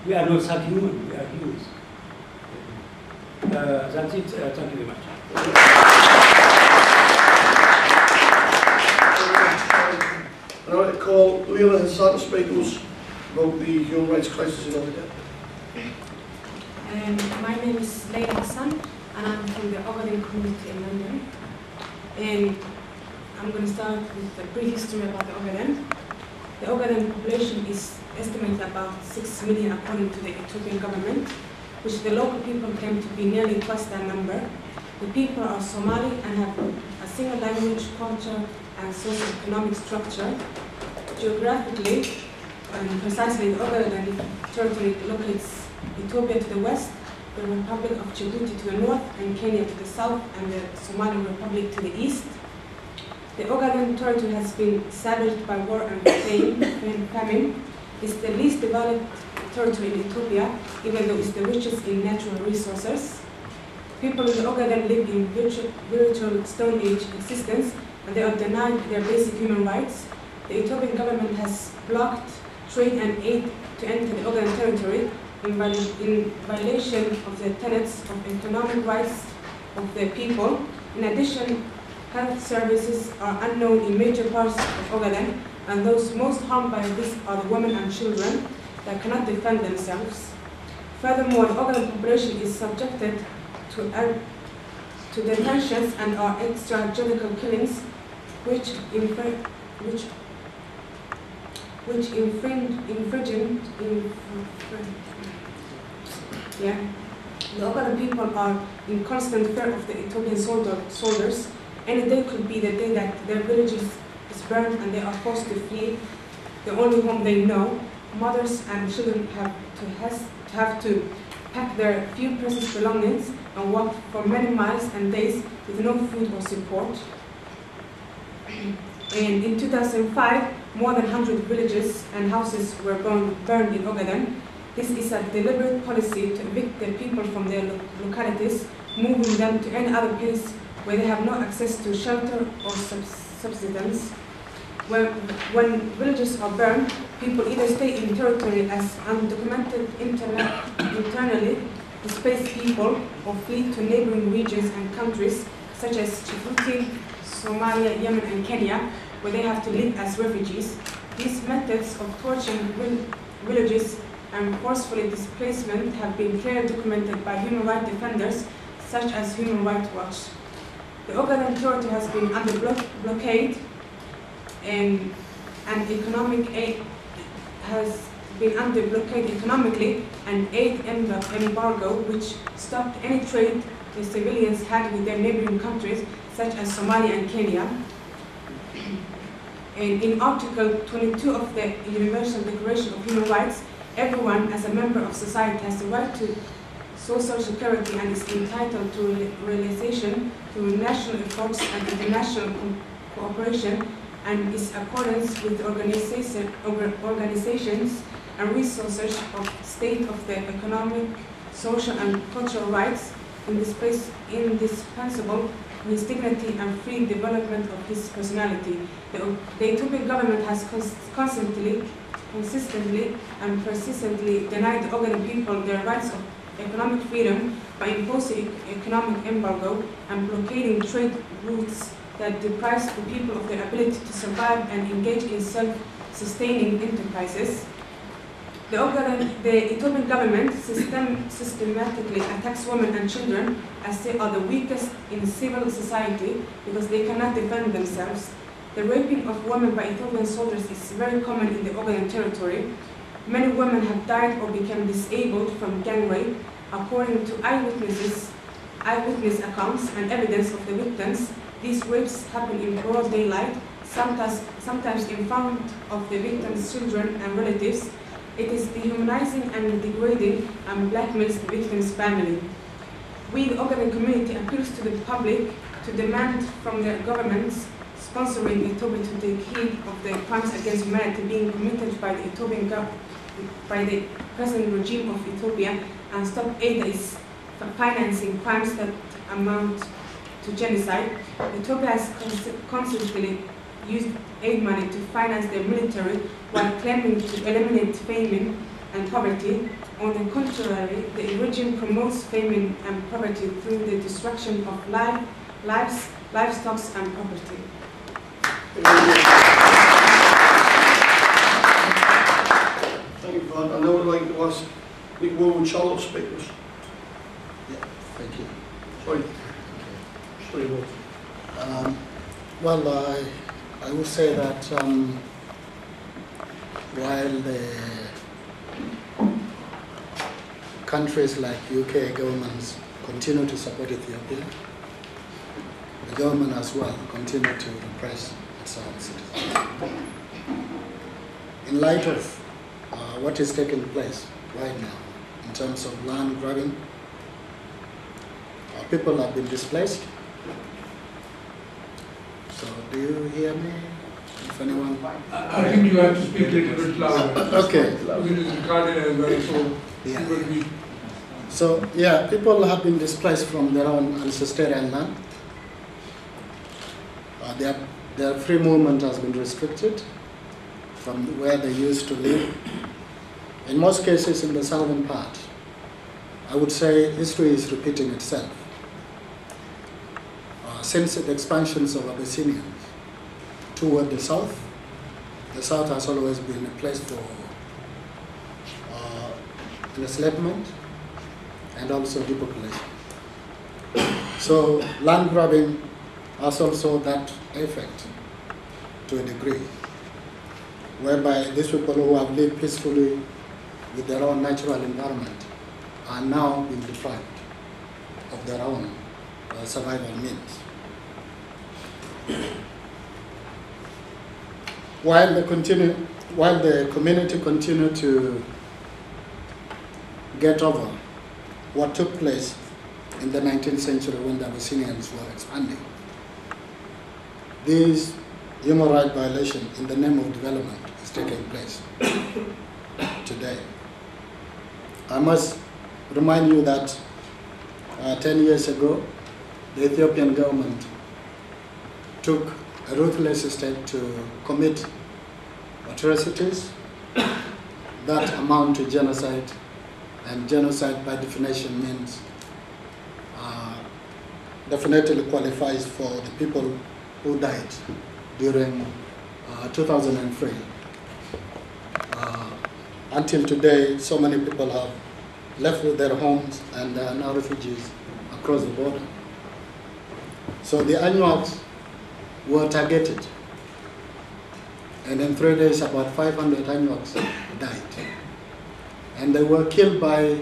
We are not subhuman, we are humans. That's it. Thank you very much. I'd like to call Leyla Hasan to speak to us about the human rights crisis in Oromia. My name is Leyla Hasan, and I'm from the Govt community in London. And I'm going to start with a brief history about the Govt. The Govt population is estimated about 6 million according to the Ethiopian government, which the local people claim to be nearly twice that number. The people are Somali and have a single language, culture, and socio-economic structure. Geographically, and precisely, the Govt territory locates Ethiopia to the west, the Republic of Djibouti to the north, and Kenya to the south, and the Somali Republic to the east. The Govt territory has been savaged by war and famine. It's the least developed territory in Ethiopia, even though it's the richest in natural resources. People in the Govt live in virtual Stone Age existence, and they are denied their basic human rights. The Ethiopian government has blocked trade and aid to enter the Govt territory in violation of the tenets of economic rights of the people. In addition, health services are unknown in major parts of Govt, and those most harmed by this are the women and children that cannot defend themselves. Furthermore, the Govt population is subjected to detentions and extrajudicial killings, which the Govt people are in constant fear of the Ethiopian soldiers. Any day could be the day that their villages is burned and they are forced to flee the only home they know. Mothers and children have to pack their few precious belongings and walk for many miles and days with no food or support. And in 2005, more than 100 villages and houses were burned in Ogaden. This is a deliberate policy to evict the people from their localities, moving them to any other place where they have no access to shelter or subsistence. When villages are burned, people either stay in territory as undocumented internally displaced people or flee to neighboring regions and countries such as Djibouti, Somalia, Yemen, and Kenya, where they have to live as refugees. These methods of torturing villages and forcefully displacement have been clearly documented by human rights defenders such as Human Rights Watch. The Ogaden territory has been under blockade and economic aid has been under blockade economically, and aid embargo which stopped any trade the civilians had with their neighboring countries such as Somalia and Kenya. And in Article 22 of the Universal Declaration of Human Rights, everyone as a member of society has the right to social security and is entitled to realization through national efforts and international cooperation, and is accordance with organizations and resources of state of the economic, social and cultural rights indispensable to his dignity and free development of his personality. The Ethiopian government has consistently and persistently denied the Ogaden people their rights of economic freedom by imposing economic embargo and blockading trade routes that deprives the people of their ability to survive and engage in self-sustaining enterprises. The Ethiopian government systematically attacks women and children as they are the weakest in civil society because they cannot defend themselves. The raping of women by Ethiopian soldiers is very common in the Ogaden territory. Many women have died or become disabled from gang rape. According to eyewitness accounts and evidence of the victims, these rapes happen in broad daylight, sometimes in front of the victims' children and relatives. It is dehumanizing and degrading and blackmails the victim's family. We, the Ogaden community, appeals to the public to demand from the governments sponsoring Ethiopia to take heed of the crimes against humanity being committed by the by the present regime of Ethiopia, and stop aid that is financing crimes that amount to genocide. Ethiopia has constantly used aid money to finance their military while claiming to eliminate famine and poverty. On the contrary, the regime promotes famine and poverty through the destruction of livestock and property. Thank you for that. I now would like to ask Nikawu Challa to speak to us. Yeah, thank you. Sorry. Sorry, Will. Well, I would say that while the countries like UK governments continue to support Ethiopia, the government as well continue to repress its own citizens. In light of what is taking place right now in terms of land grabbing, people have been displaced. So, do you hear me? If anyone? I think you have to speak a little bit louder. Okay. Because it's recorded as well, so Yeah. it will be. So, yeah, people have been displaced from their own ancestral land. Their free movement has been restricted from where they used to live. In most cases in the southern part, I would say history is repeating itself. Since the expansions of Abyssinians toward the south has always been a place for enslavement and also depopulation. So land grabbing has also that effect to a degree, whereby these people who have lived peacefully with their own natural environment are now being deprived of their own survival means. while the community continue to get over what took place in the 19th century when the Abyssinians were expanding, this human rights violation in the name of development is taking place today. I must remind you that 10 years ago, the Ethiopian government took a ruthless step to commit atrocities that amount to genocide, and genocide by definition means definitely qualifies for the people who died during 2003. Until today, so many people have left their homes and are now refugees across the border. So the Anuaks were targeted, and in 3 days about 500 Anuaks died. And they were killed by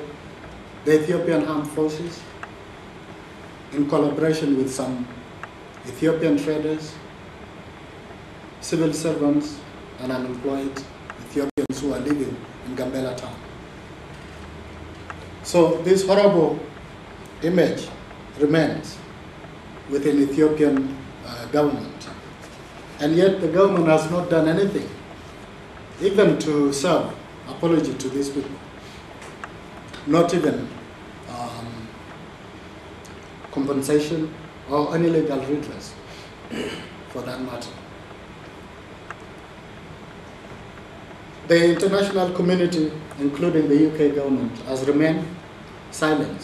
the Ethiopian armed forces in collaboration with some Ethiopian traders, civil servants, and unemployed Ethiopians who are living in Gambela town. So this horrible image remains within Ethiopian government. And yet the government has not done anything, even to serve apology to these people. Not even compensation or any legal redress for that matter. The international community, including the UK government, has remained silent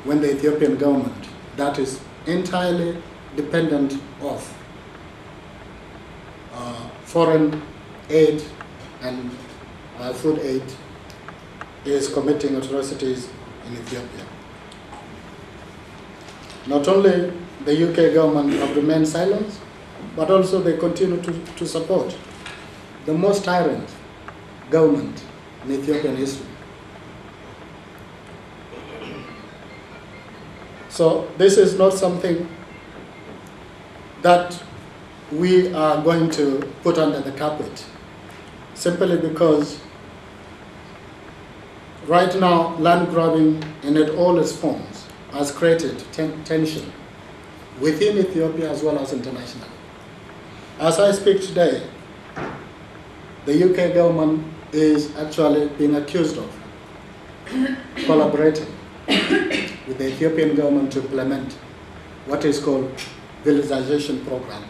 when the Ethiopian government, that is entirely dependent of foreign aid and food aid, is committing atrocities in Ethiopia. Not only the UK government have remained silent, but also they continue to support the most tyrant government in Ethiopian history. So this is not something that we are going to put under the carpet, simply because right now land grabbing in all its forms has created tension within Ethiopia as well as internationally. As I speak today, the UK government is actually being accused of collaborating with the Ethiopian government to implement what is called villagization program.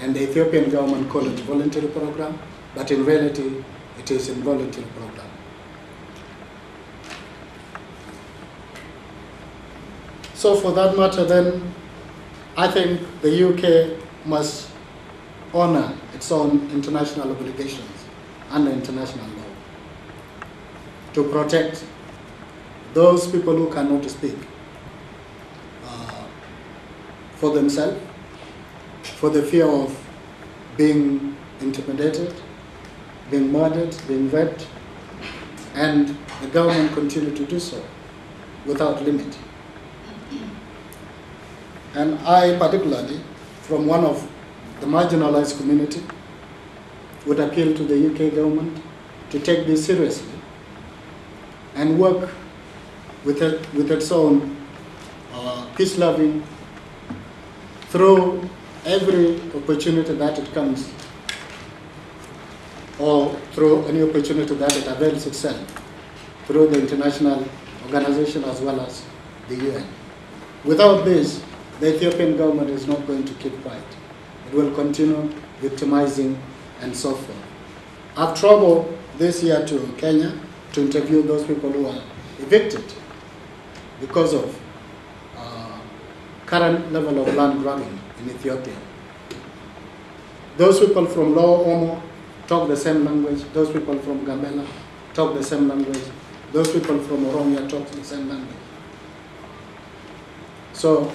And the Ethiopian government call it voluntary program, but in reality, it is involuntary program. So for that matter then, I think the UK must honor its own international obligations under international law to protect those people who cannot speak for themselves, for the fear of being intimidated, being murdered, being raped, and the government continue to do so without limit. And I particularly, from one of the marginalized community, would appeal to the UK government to take this seriously and work with its own peace-loving through every opportunity that it comes, or through any opportunity that it avails itself, through the international organization as well as the UN. Without this, the Ethiopian government is not going to keep quiet. It will continue victimizing and so forth. I've traveled this year to Kenya to interview those people who are evicted because of current level of land grabbing in Ethiopia. Those people from Lower Omo talk the same language. Those people from Gambela talk the same language. Those people from Oromia talk the same language. So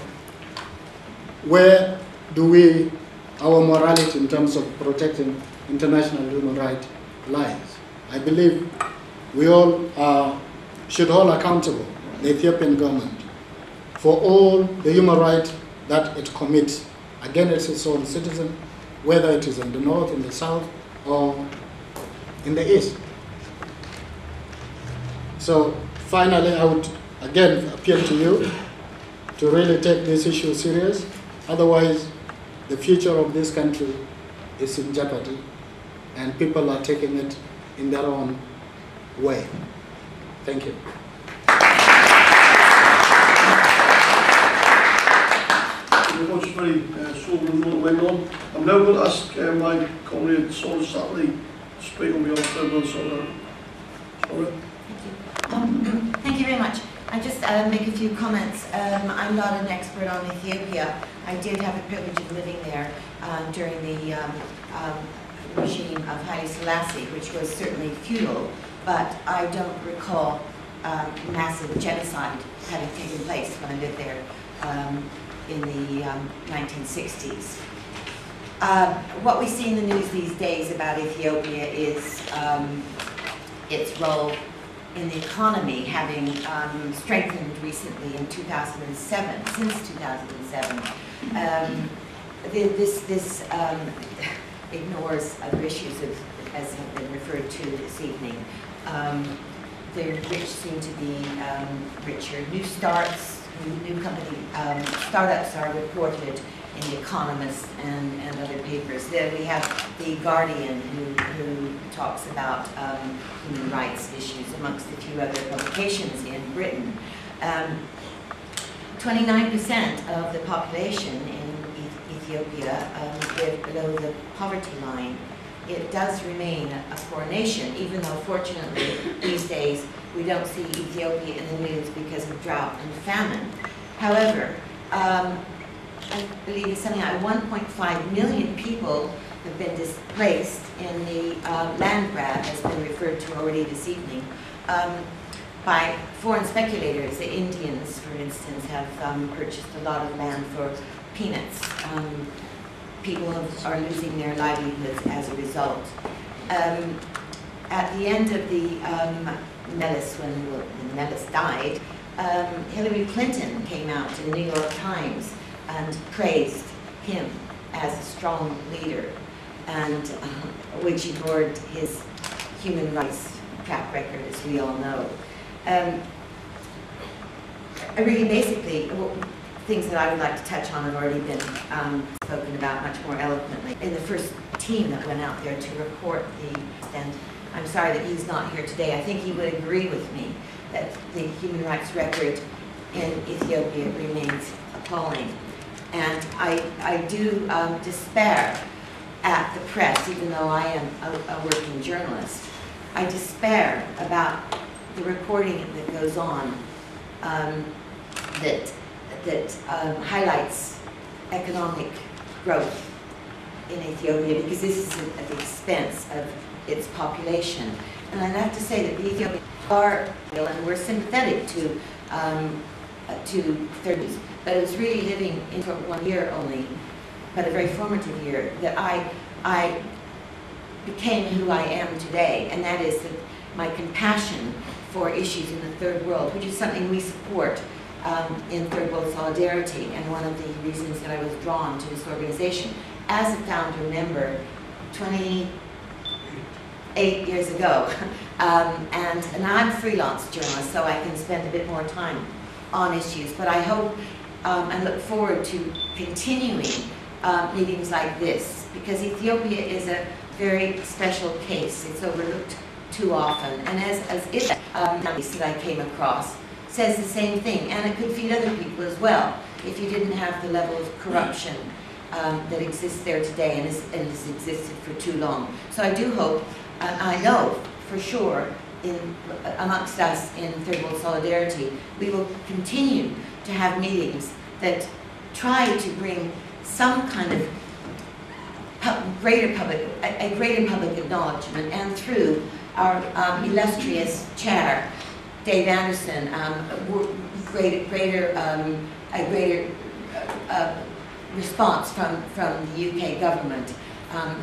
where do our morality in terms of protecting international human rights lies? I believe we all should hold accountable the Ethiopian government for all the human rights that it commits against its own citizens whether it is in the north, in the south, or in the east. So finally, I would again appeal to you to really take this issue serious. Otherwise, the future of this country is in jeopardy, and people are taking it in their own way. Thank you. Very much, very sobering what went on. I'm now going to ask my comrade Saundra Satterlee to speak on behalf of everyone. Saundra. Thank you very much. I just make a few comments. I'm not an expert on Ethiopia. I did have the privilege of living there during the regime of Haile Selassie, which was certainly feudal, but I don't recall massive genocide having taken place when I lived there in the 1960s. What we see in the news these days about Ethiopia is its role in the economy having strengthened recently in 2007, since 2007. This ignores other issues as have been referred to this evening. The rich seem to be richer. New starts, new company startups are reported in The Economist and other papers. Then we have The Guardian, who talks about human rights issues, amongst a few other publications in Britain. 29% of the population in Ethiopia live below the poverty line. It does remain a poor nation, even though fortunately these days we don't see Ethiopia in the news because of drought and famine. However, I believe it's something like 1.5 million people have been displaced in the land grab, has been referred to already this evening, by foreign speculators. The Indians, for instance, have purchased a lot of land for peanuts. People are losing their livelihoods as a result. At the end of the Nellis, when Nellis died, Hillary Clinton came out in the New York Times and praised him as a strong leader, and which ignored his human rights track record, as we all know. Really, basically, things that I would like to touch on have already been spoken about much more eloquently. In the first team that went out there to report and I'm sorry that he's not here today. I think he would agree with me that the human rights record in Ethiopia remains appalling. And I do despair at the press, even though I am a working journalist. I despair about the reporting that goes on that highlights economic growth in Ethiopia, because this is at the expense of its population. And I'd have to say that the Ethiopians are, and we're sympathetic to thirds, but it was really living in for 1 year only, but a very formative year, that I became who I am today, and that is that my compassion for issues in the third world, which is something we support in Third World Solidarity, and one of the reasons that I was drawn to this organization as a founder member 28 years ago. And I'm a freelance journalist, so I can spend a bit more time on issues, but I hope and look forward to continuing meetings like this, because Ethiopia is a very special case. It's overlooked too often, and as it that I came across says the same thing, and it could feed other people as well if you didn't have the level of corruption that exists there today and has existed for too long. So I do hope, I know for sure, amongst us in Third World Solidarity, we will continue to have meetings that try to bring some kind of greater public acknowledgement, and through our illustrious chair, Dave Anderson, a greater response from the UK government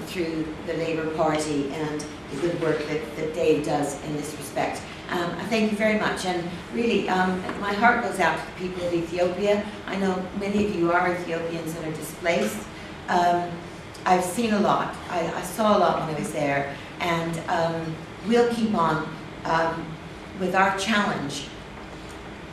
through the Labour Party, and the good work that Dave does in this respect. I thank you very much, and really my heart goes out to the people of Ethiopia. I know many of you are Ethiopians that are displaced. I've seen a lot. I saw a lot when I was there, and we'll keep on with our challenge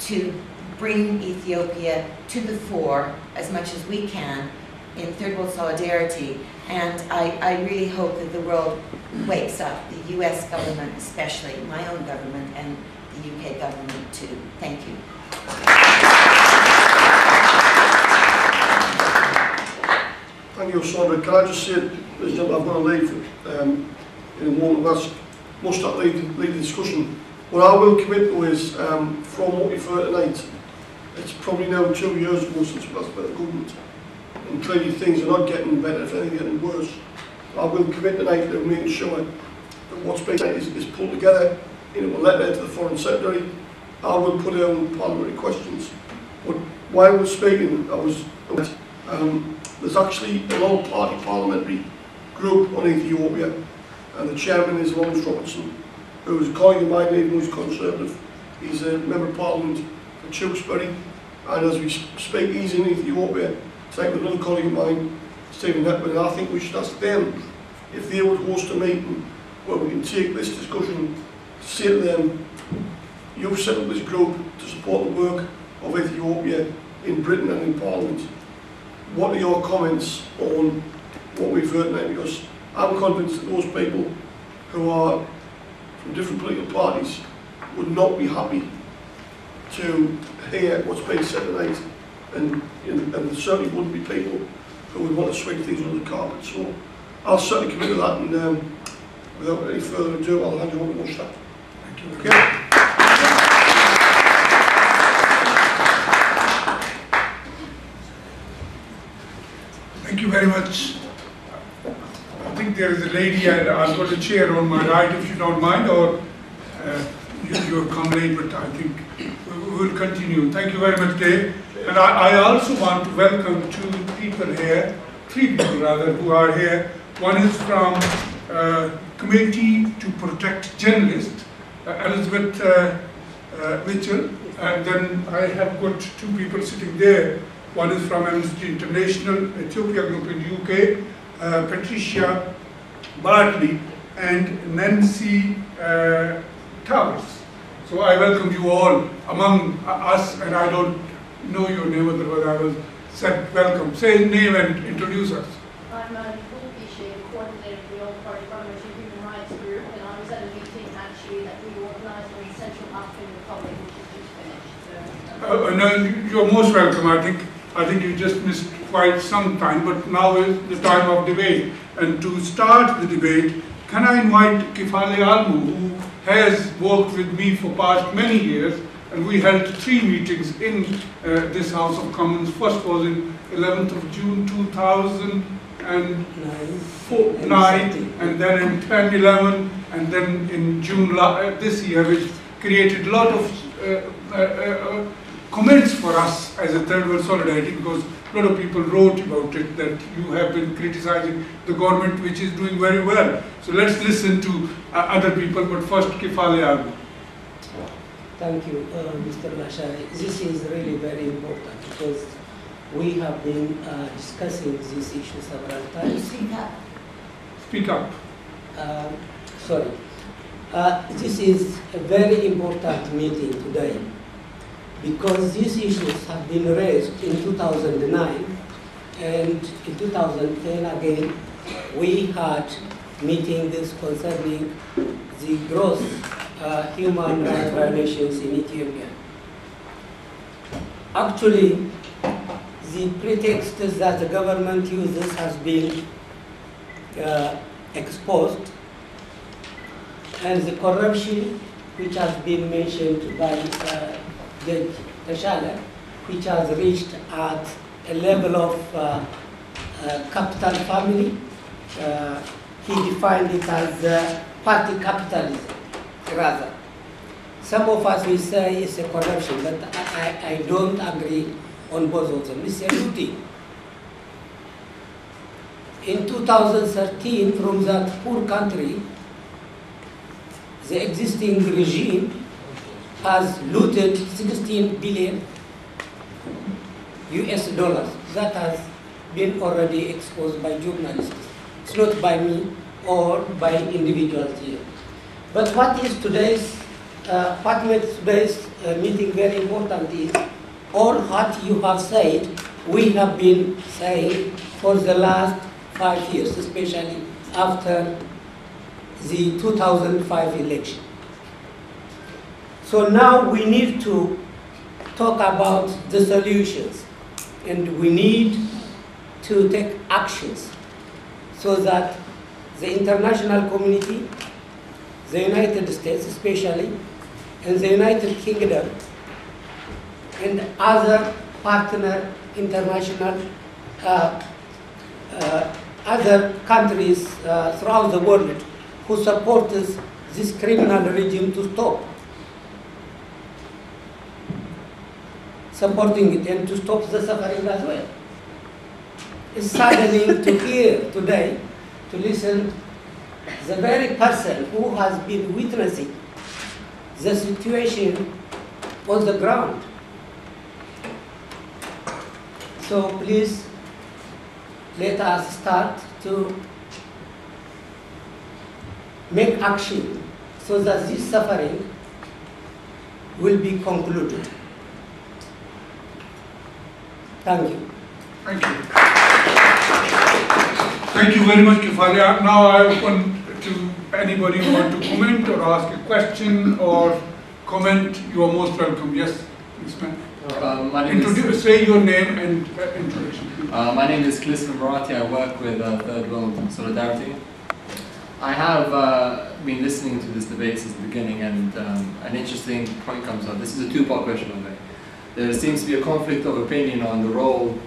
to bring Ethiopia to the fore as much as we can in third world solidarity. And I really hope that the world wakes up, the US government especially, my own government, and the UK government too. Thank you. Thank you, Saundra. Can I just say, ladies and gentlemen, I'm going to leave in a moment. That's Mushtaq lead the discussion. What I will commit to is, from what we've heard tonight, it's probably now 2 years ago since we last met the government, and clearly things are not getting better, if anything, getting worse. I will commit tonight to making sure that what's being said is pulled together in a letter to the Foreign Secretary. I will put down parliamentary questions. But while I was speaking, there's actually an all-party parliamentary group on Ethiopia, and the chairman is Alamu Robertson, who is a colleague of mine, even though he's Conservative. He's a member of Parliament for Tewkesbury, and as we speak, he's in Ethiopia, tonight with another colleague of mine, Stephen Hepburn, and I think we should ask them if they would host a meeting where we can take this discussion, say to them, you've set up this group to support the work of Ethiopia in Britain and in Parliament. What are your comments on what we've heard tonight? Because I'm convinced that those people who are from different political parties would not be happy to hear what's being said tonight, and there certainly wouldn't be people who would want to sweep things under the carpet. So I'll certainly commit to that, and without any further ado, I'll hand you over to Mushtaq. Thank you. Okay. Thank you very much. I think there is a lady, and I've got a chair on my right, if you don't mind, or you'll come late, but I think we will continue. Thank you very much, Dave. And I also want to welcome two people here, three people rather, who are here. One is from Committee to Protect Journalists, Elizabeth Mitchell, and then I have got two people sitting there. One is from Amnesty International, Ethiopia group in UK, Patricia Bartley and Nancy Towers. So I welcome you all among us, and I don't know your name, otherwise I will say welcome. Say name and introduce us. I'm Nicole Piche, coordinator of the All-Party Parliamentary Human Rights Group, and I was at a meeting actually that we organised in Central African Republic, which is just finished. No, you're most welcome. I think you just missed quite some time, but now is the time of debate. And to start the debate, can I invite Kefale Alamu, who has worked with me for past many years, and we held 3 meetings in this House of Commons. First was in 11th of June 2009, and then in 10, 11, and then in June this year, which created a lot of comments for us as a third world solidarity, because a lot of people wrote about it, that you have been criticizing the government, which is doing very well. So let's listen to other people, but first Kefale Aberra. Thank you, Mr. Lasharie. This is really very important because we have been discussing this issue several times. Speak up. Speak up. Sorry. This is a very important meeting today because these issues have been raised in 2009, and in 2010 again we had meetings concerning the gross human rights violations in Ethiopia. Actually, the pretext that the government uses has been exposed, and the corruption which has been mentioned by Judge Teshale, which has reached at a level of capital family. He defined it as party capitalism, rather. Some of us will say it's a corruption, but I don't agree on both of them. It's a looting. In 2013, from that poor country, the existing regime has looted 16 billion US dollars. That has been already exposed by journalists. It's not by me or by individuals here. But what is today's, what makes today's meeting very important is all what you have said, we have been saying for the last 5 years, especially after the 2005 election. So now we need to talk about the solutions, and we need to take actions so that the international community, the United States especially, and the United Kingdom, and other partner international, other countries throughout the world who support this criminal regime to stop supporting it and to stop the suffering as well. It's saddening to hear today, to listen the very person who has been witnessing the situation on the ground. So please, let us start to make action so that this suffering will be concluded. Thank you. Thank you. Thank you very much, Kefale. Now I open to anybody who want to comment or ask a question or comment. You are most welcome. Yes, Ms. Man. Say your name and introduction. My name is Kefale Aberra. I work with Third World Solidarity. I have been listening to this debate since the beginning, and an interesting point comes up. This is a two-part question, by the way. There seems to be a conflict of opinion on the role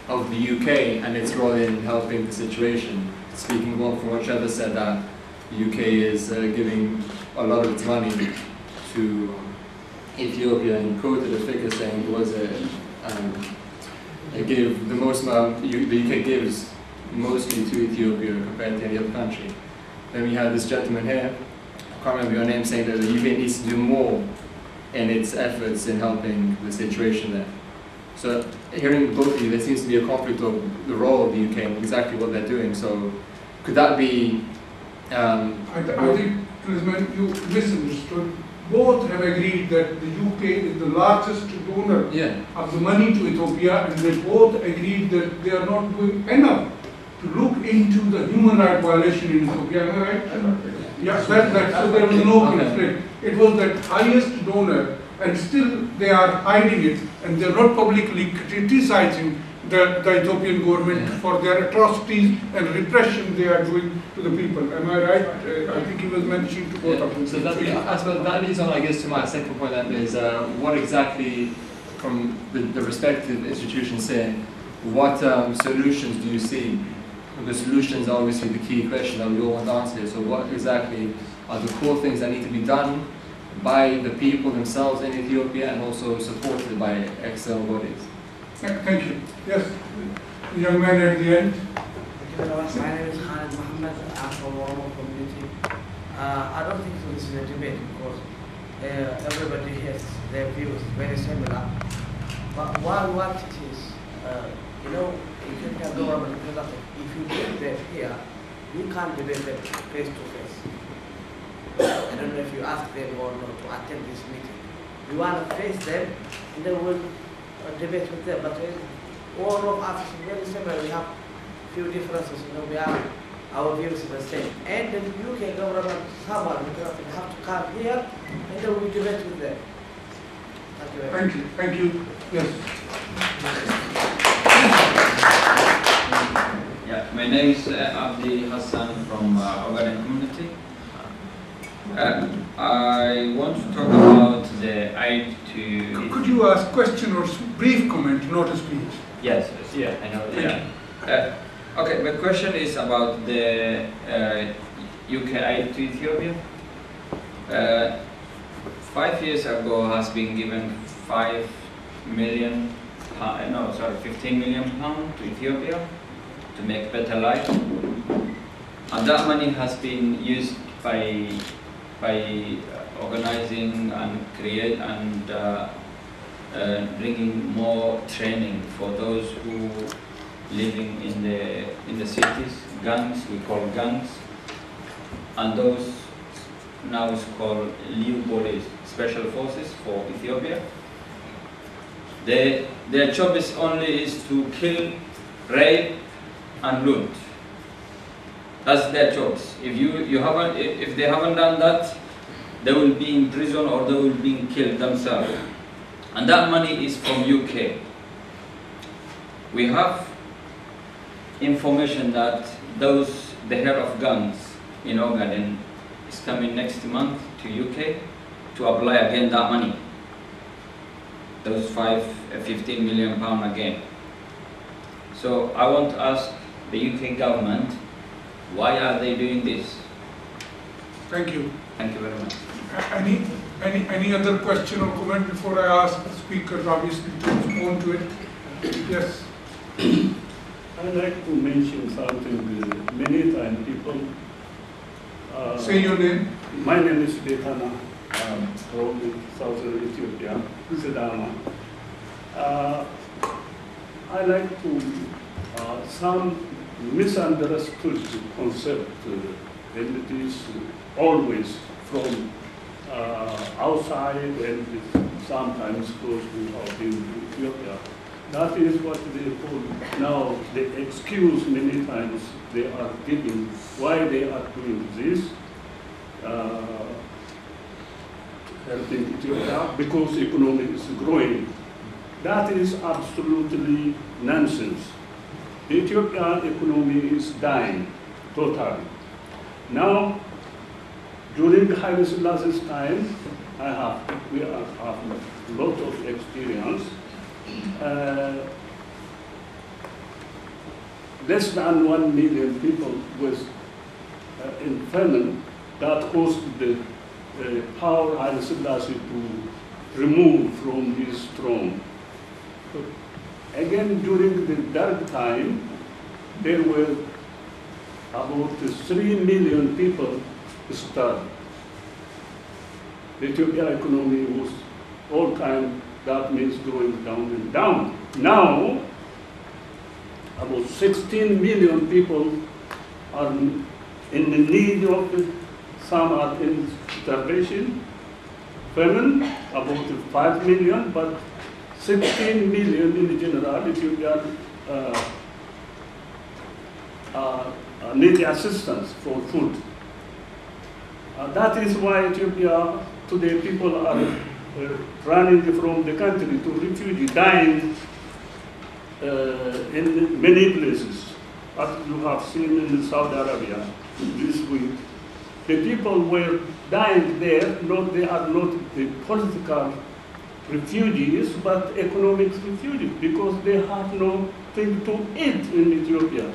of the UK and its role in helping the situation. Speaking from what Trevor said, that the UK is giving a lot of its money to Ethiopia, and quoted a figure saying there was the UK gives mostly to Ethiopia compared to any other country. Then we have this gentleman here, I can't remember your name, saying that the UK needs to do more in its efforts in helping the situation there. So hearing both of you, there seems to be a conflict of the role of the UK and exactly what they're doing. So could that be... I think, you misunderstood. Both have agreed that the UK is the largest donor of the money to Ethiopia, and they both agreed that they are not doing enough to look into the human rights violation in Ethiopia. Am I right? Yes, so there was no conflict. It was that highest donor, and still they are hiding it, and they're not publicly criticizing the Ethiopian government for their atrocities and repression they are doing to the people. Am I right? I think he was mentioning to both of them. So that leads on, I guess, to my second point, then, is what exactly, from the respective institutions saying, what solutions do you see? Because solutions are obviously the key question that we all want to answer. So what exactly are the core things that need to be done by the people themselves in Ethiopia and also supported by external bodies? Thank you. Yes, the young man at the end. Thank you very much. My name is Khalid Mohammed. I'm from Oromia community. I don't think this is a debate because everybody has their views very similar. But what it is, you know, Ethiopian government, if you bring them here, you can't debate them face to face. I don't know if you ask them or not to attend this meeting. You want to face them, and then we'll debate with them. But all of us is very similar. We have few differences. You know, we have our views are the same. And the UK government, someone have to come here, and then we debate with them. Thank you very much. Thank you. Thank you. Yes. Yeah, my name is Abdi Hassan from Organic Community. I want to talk about the aid to... Could you ask question or brief comment, not a speech? Yes, yeah, I know. Yeah. Okay, my question is about the UK aid to Ethiopia. 5 years ago has been given 15 million pounds to Ethiopia to make better life, and that money has been used by organizing and create and bringing more training for those who living in the cities, gangs, we call gangs, and those now is called Liu Police, Special Forces for Ethiopia. Their job is only to kill, rape, and loot. That's their jobs. If they haven't done that, they will be in prison or they will be killed themselves. And that money is from UK. We have information that the head of gangs in Ogaden is coming next month to UK to apply again that money. Those 15 million pound again. So I want to ask the UK government, why are they doing this? Thank you. Thank you very much. Any other question or comment before I ask the speakers obviously to respond to it? Yes. I'd like to mention something. Many times people say your name. My name is Betana, from southern Ethiopia, Sidama. I like to some misunderstood concept, and it is always from outside and sometimes goes to Ethiopia. That is what they call now the excuse many times they are giving why they are doing this, helping Ethiopia because the economy is growing. That is absolutely nonsense. The Ethiopian economy is dying totally. Now, during Haile Selassie's time, we have a lot of experience. Less than 1 million people was in famine that caused the power Haile Selassie to remove from his throne. But again, during the dark time, there were about 3 million people starved. The Ethiopian economy was all time, that means going down and down. Now, about 16 million people are in the need of, some are in starvation, famine, about 5 million, but 16 million in general, Ethiopian need assistance for food. That is why Ethiopia, today people are running from the country to refugee, dying in many places. As you have seen in Saudi Arabia this week, the people were dying there, they are not the political refugees, but economic refugees, because they have nothing to eat in Ethiopia.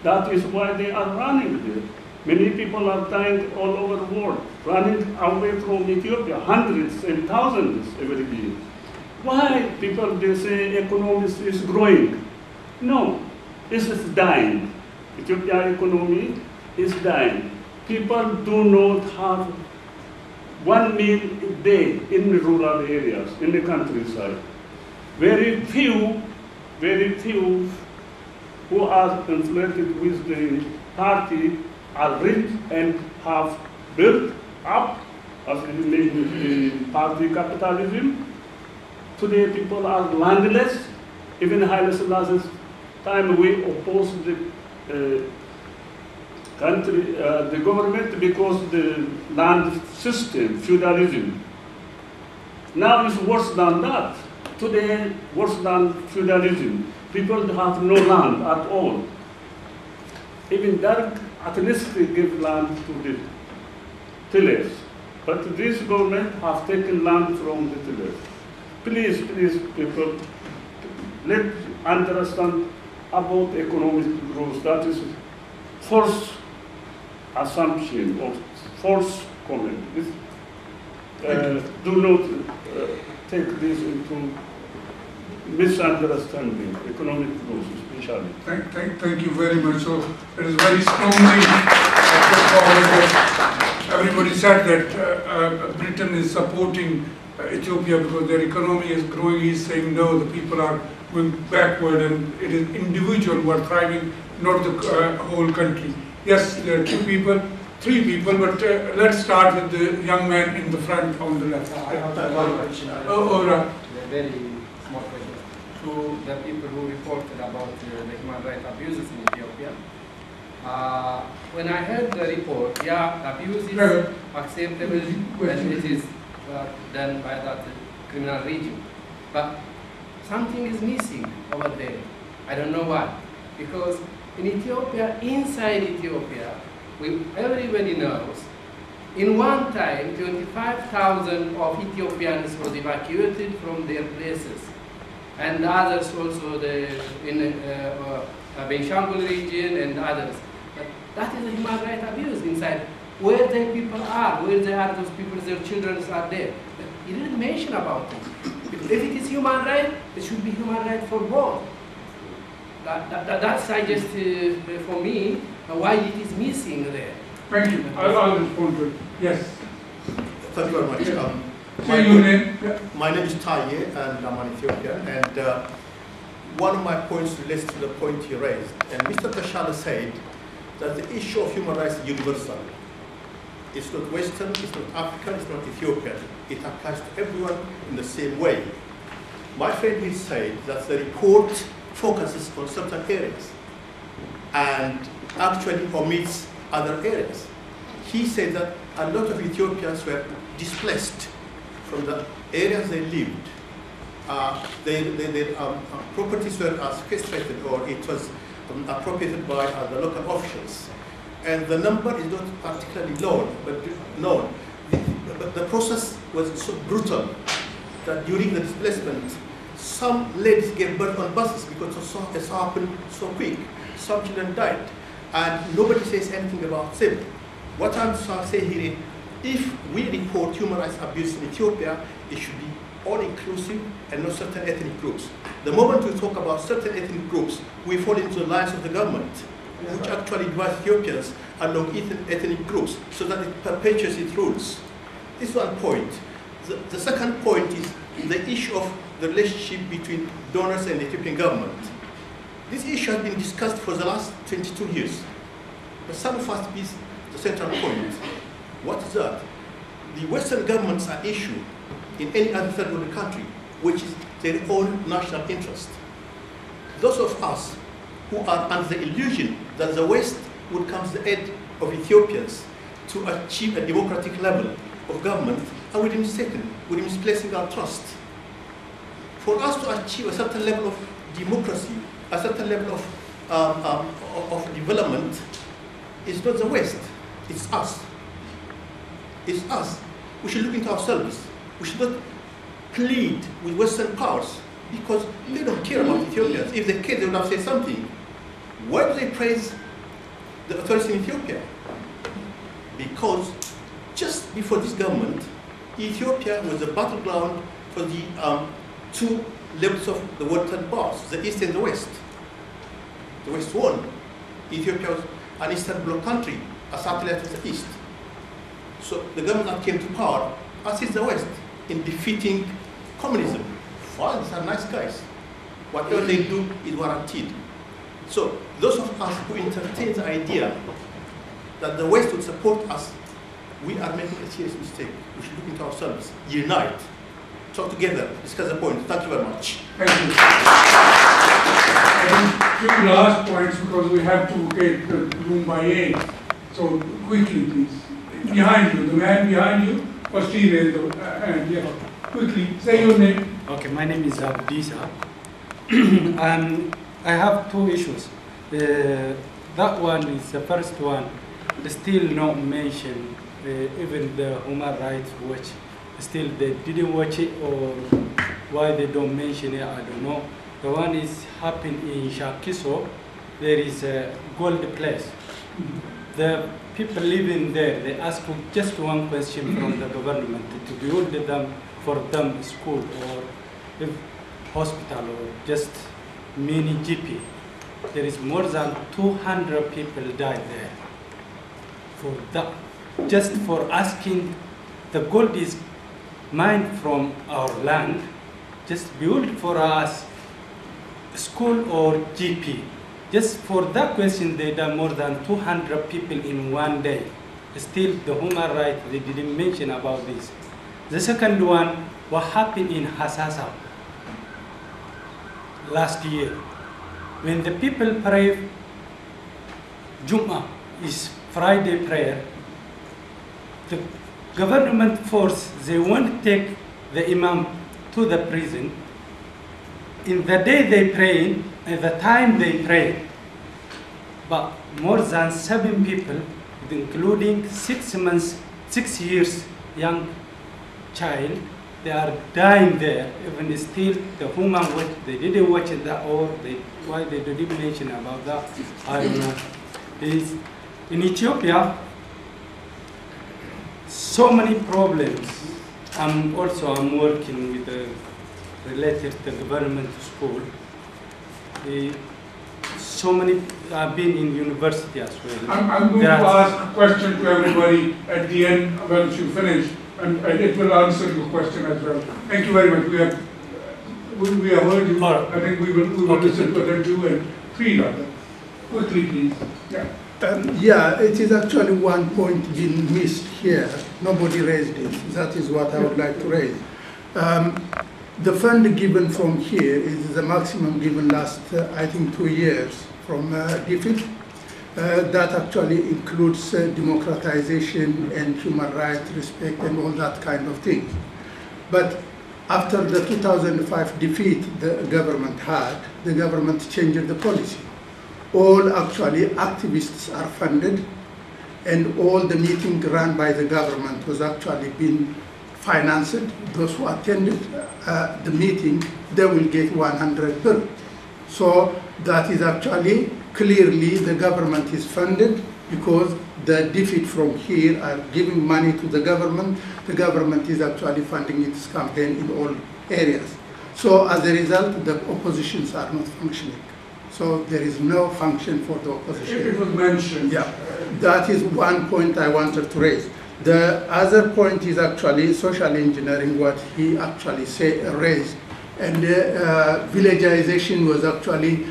That is why they are running there. Many people are dying all over the world, running away from Ethiopia, hundreds and thousands every year. Why people, they say economy is growing? No, this is dying. Ethiopian economy is dying. People do not have 1 meal a day in the rural areas, in the countryside. Very few who are influenced with the party are rich and have built up, as we mentioned, the party capitalism. Today people are landless. Even Haile Selassie's time we opposed the country, the government, because the land system, feudalism. Now it's worse than that. Today, worse than feudalism. People have no land at all. Even Dark, at least they give land to the tillers. But this government has taken land from the tillers. Please, people, let's understand about economic growth. That is false assumption or false comment. Do not take this into misunderstanding, economic growth especially. Thank you very much. So it is very strongly put forward that everybody said that Britain is supporting Ethiopia because their economy is growing. He's saying no, the people are going backward, and it is individual who are thriving, not the whole country. Yes, there are three people, but let's start with the young man in the front on the left. I have one question. Right. A very small question. To the people who reported about the human rights abuses in Ethiopia. When I heard the report, yeah, abuse is acceptable when it is done by that criminal regime. But something is missing over there. I don't know why. Because in Ethiopia, inside Ethiopia, everybody knows, in one time, 25,000 of Ethiopians was evacuated from their places. And others also in Benshangul region and others. But that is a human rights abuse inside. Where the people are, where they are, those people, their children are there. But he didn't mention about it. If it is human right, it should be human right for both. That's I just for me why it is missing there. Thank you. I'll respond to it. Yes. Thank you very much. Yeah. My name is Taye, and I'm an Ethiopian. And one of my points relates to the point you raised. And Mr. Teshale said that the issue of human rights is universal. It's not Western, it's not African, it's not Ethiopian. It applies to everyone in the same way. My friend here said that the report focuses on certain areas and actually omits other areas. He said that a lot of Ethiopians were displaced from the areas they lived. Their properties were sequestrated, or it was appropriated by the local officials. And the number is not particularly known, but the process was so brutal that during the displacement, some ladies gave birth on buses because it happened so quick. Some children died, and nobody says anything about them. What I'm saying here is, if we report human rights abuse in Ethiopia, it should be all-inclusive and not certain ethnic groups. The moment we talk about certain ethnic groups, we fall into the lines of the government, which actually divides Ethiopians along ethnic groups so that it perpetuates its rules. This is one point. The second point is the issue of the relationship between donors and the Ethiopian government. This issue has been discussed for the last 22 years. But some of us miss the central point. What is that? The Western governments are issued in any other third world country, which is their own national interest. Those of us who are under the illusion that the West would come to the aid of Ethiopians to achieve a democratic level of government, are we mistaken? We're misplacing our trust. For us to achieve a certain level of democracy, a certain level of development, it's not the West, it's us. It's us. We should look into ourselves. We should not plead with Western powers because they don't care about Ethiopians. If they cared, they would have said something. Why do they praise the authorities in Ethiopia? Because just before this government, Ethiopia was the battleground for the two levels of the world third powers, the East and the West. The West won. Ethiopia was an Eastern Bloc country, a satellite of the East. So the government that came to power assists the West in defeating communism. Fathers are nice guys. Whatever they do is warranted. So those of us who entertain the idea that the West would support us, we are making a serious mistake. We should look into ourselves, unite, talk together, discuss the point. Thank you very much. Thank you. Few last points because we have to get the room by 8. So quickly, please. Behind you, the man behind you, first he raised the hand. Yeah. Quickly, say your name. Okay, my name is Abdisa. I have two issues. That one is the first one, still not mentioned, even the Human Rights Watch, still they didn't watch it, or why they don't mention it, I don't know. The one is happened in Shakiso. There is a gold place. The people living there, they ask just one question from the government to build them for them school or if hospital or just mini GP. There is more than 200 people died there for that, just for asking the gold is mined from our land, just build for us school or GP. Just for that question, they done more than 200 people in one day. Still, the human rights, they didn't mention about this. The second one, what happened in Hasasa last year. When the people pray, Jum'ah is Friday prayer, the government force, they want to take the imam to the prison. In the day they pray, at the time they pray, but more than 7 people, including 6 years young child, they are dying there. Even still, the human watch, they didn't watch that, or why they didn't mention about that, I don't know. In Ethiopia, so many problems. I'm working with the related to government school. So many have been in university as well. I'm going to ask a question to everybody at the end once you finish, and it will answer your question as well. Thank you very much. We have heard you. I think we will listen to the 2 and 3 of them. Quickly, please. Yeah. Yeah, it is actually one point being missed here. Nobody raised it. That is what I would like to raise. The fund given from here is the maximum given last, I think, 2 years from DFID. That actually includes democratization and human rights respect and all that kind of thing. But after the 2005 defeat the government had, the government changed the policy. All actually activists are funded, and all the meeting run by the government was actually being financed. Those who attended the meeting, they will get 100 bill. So that is actually clearly the government is funded, because the defeat from here are giving money to the government. The government is actually funding its campaign in all areas. So as a result, the oppositions are not functioning. So there is no function for the opposition. It was mentioned. Yeah, that is one point I wanted to raise. The other point is actually social engineering, what he actually raised. And villagization was actually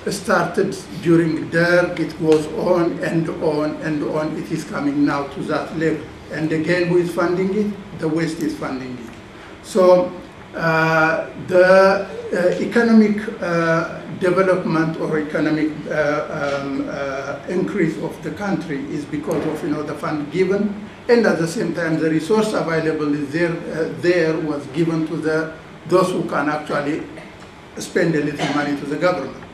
started during Derg. It goes on and on and on. It is coming now to that level. And again, who is funding it? The West is funding it. So the economic development or economic increase of the country is because of the fund given, and at the same time the resource available is there was given to those who can actually spend a little money to the government.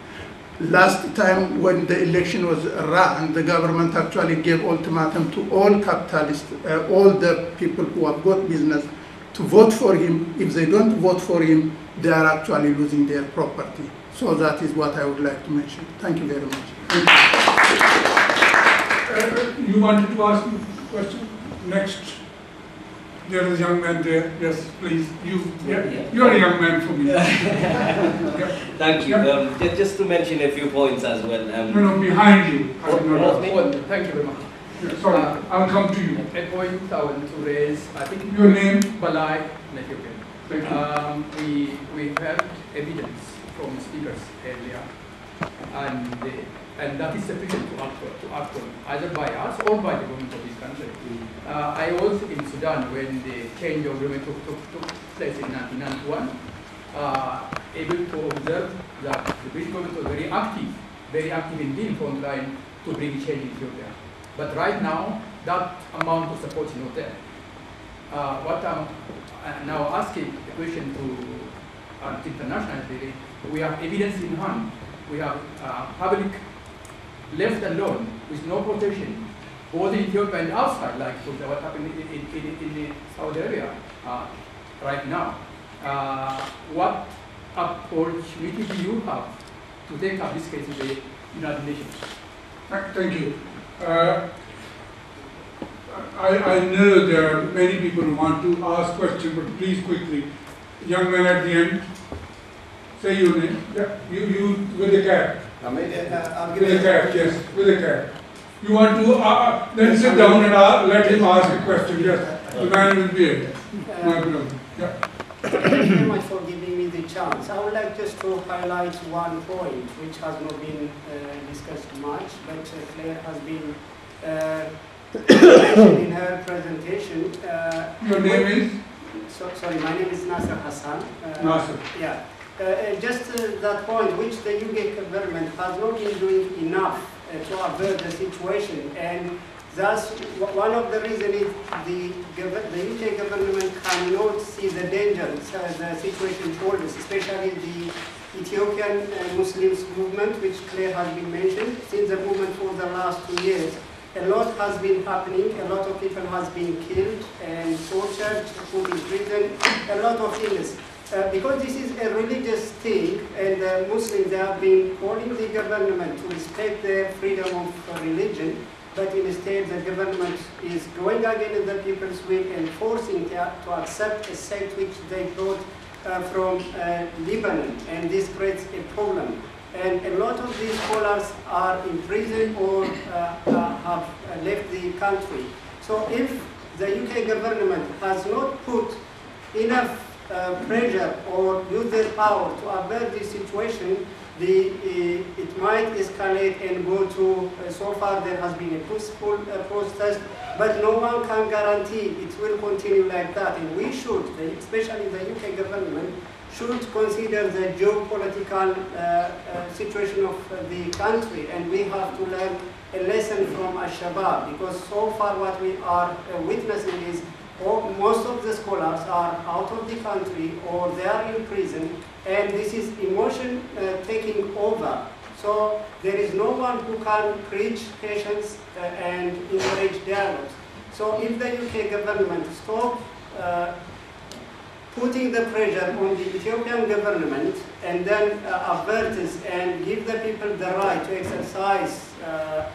Last time when the election was run, the government actually gave ultimatum to all capitalists, all the people who have got business, to vote for him. If they don't vote for him, they are actually losing their property. So that is what I would like to mention. Thank you very much. You wanted to ask me a question? Next. There is a young man there. Yes, please. You are a young man for me. Thank you. Just to mention a few points as well. No, behind you. Thank you very much. Sorry, I'll come to you. A point I want to raise, I think your name? Balai Ethiopian. Thank you. We heard evidence from speakers earlier, and that is sufficient to act on, either by us or by the government of this country. I was in Sudan when the change of government took place in 1991, able to observe that the British government was very active indeed in front line to bring change in Ethiopia. But right now, that amount of support is not there. What I'm now asking the question to internationally, we have evidence in hand. We have public left alone with no protection, both in Ethiopia and outside, like what happened in the Saudi Arabia right now. What opportunity do you have to take up this case in the United Nations? Thank you. I know there are many people who want to ask questions, but please quickly. Young man at the end, say your name. Yeah, you with the cap. With the cap, yes, with the cap. You want to then sit down and let him ask a question. Yes, the man will be able. Yeah. Thank you very much for giving me the the chance. I would like just to highlight one point which has not been discussed much, but Claire has been in her presentation. Your name is? Sorry, my name is Nasser Hassan. Nasser. Yeah. Just that point, which the UK government has not been doing enough to avert the situation, and thus one of the reasons is the UK government cannot see the dangers the situation poses, especially the Ethiopian Muslims movement, which Claire has been mentioned. Since the movement for the last 2 years, a lot has been happening, a lot of people has been killed and tortured, put in prison, a lot of things. Because this is a religious thing, and the Muslims, they have been calling the government to respect their freedom of religion, but instead the government is going against the people's will and forcing them to accept a sect which they brought from Lebanon, and this creates a problem. And a lot of these scholars are in prison or have left the country. So if the UK government has not put enough pressure or use their power to avert this situation, it might escalate and go to, so far there has been a peaceful protest, but no one can guarantee it will continue like that. And we should, especially the UK government, should consider the geopolitical situation of the country, and we have to learn a lesson from Al-Shabaab, because so far what we are witnessing is most of the scholars are out of the country or they are in prison, and this is emotion taking over. So there is no one who can preach patience and encourage dialogues. So if the UK government stop putting the pressure on the Ethiopian government and then averts and give the people the right to exercise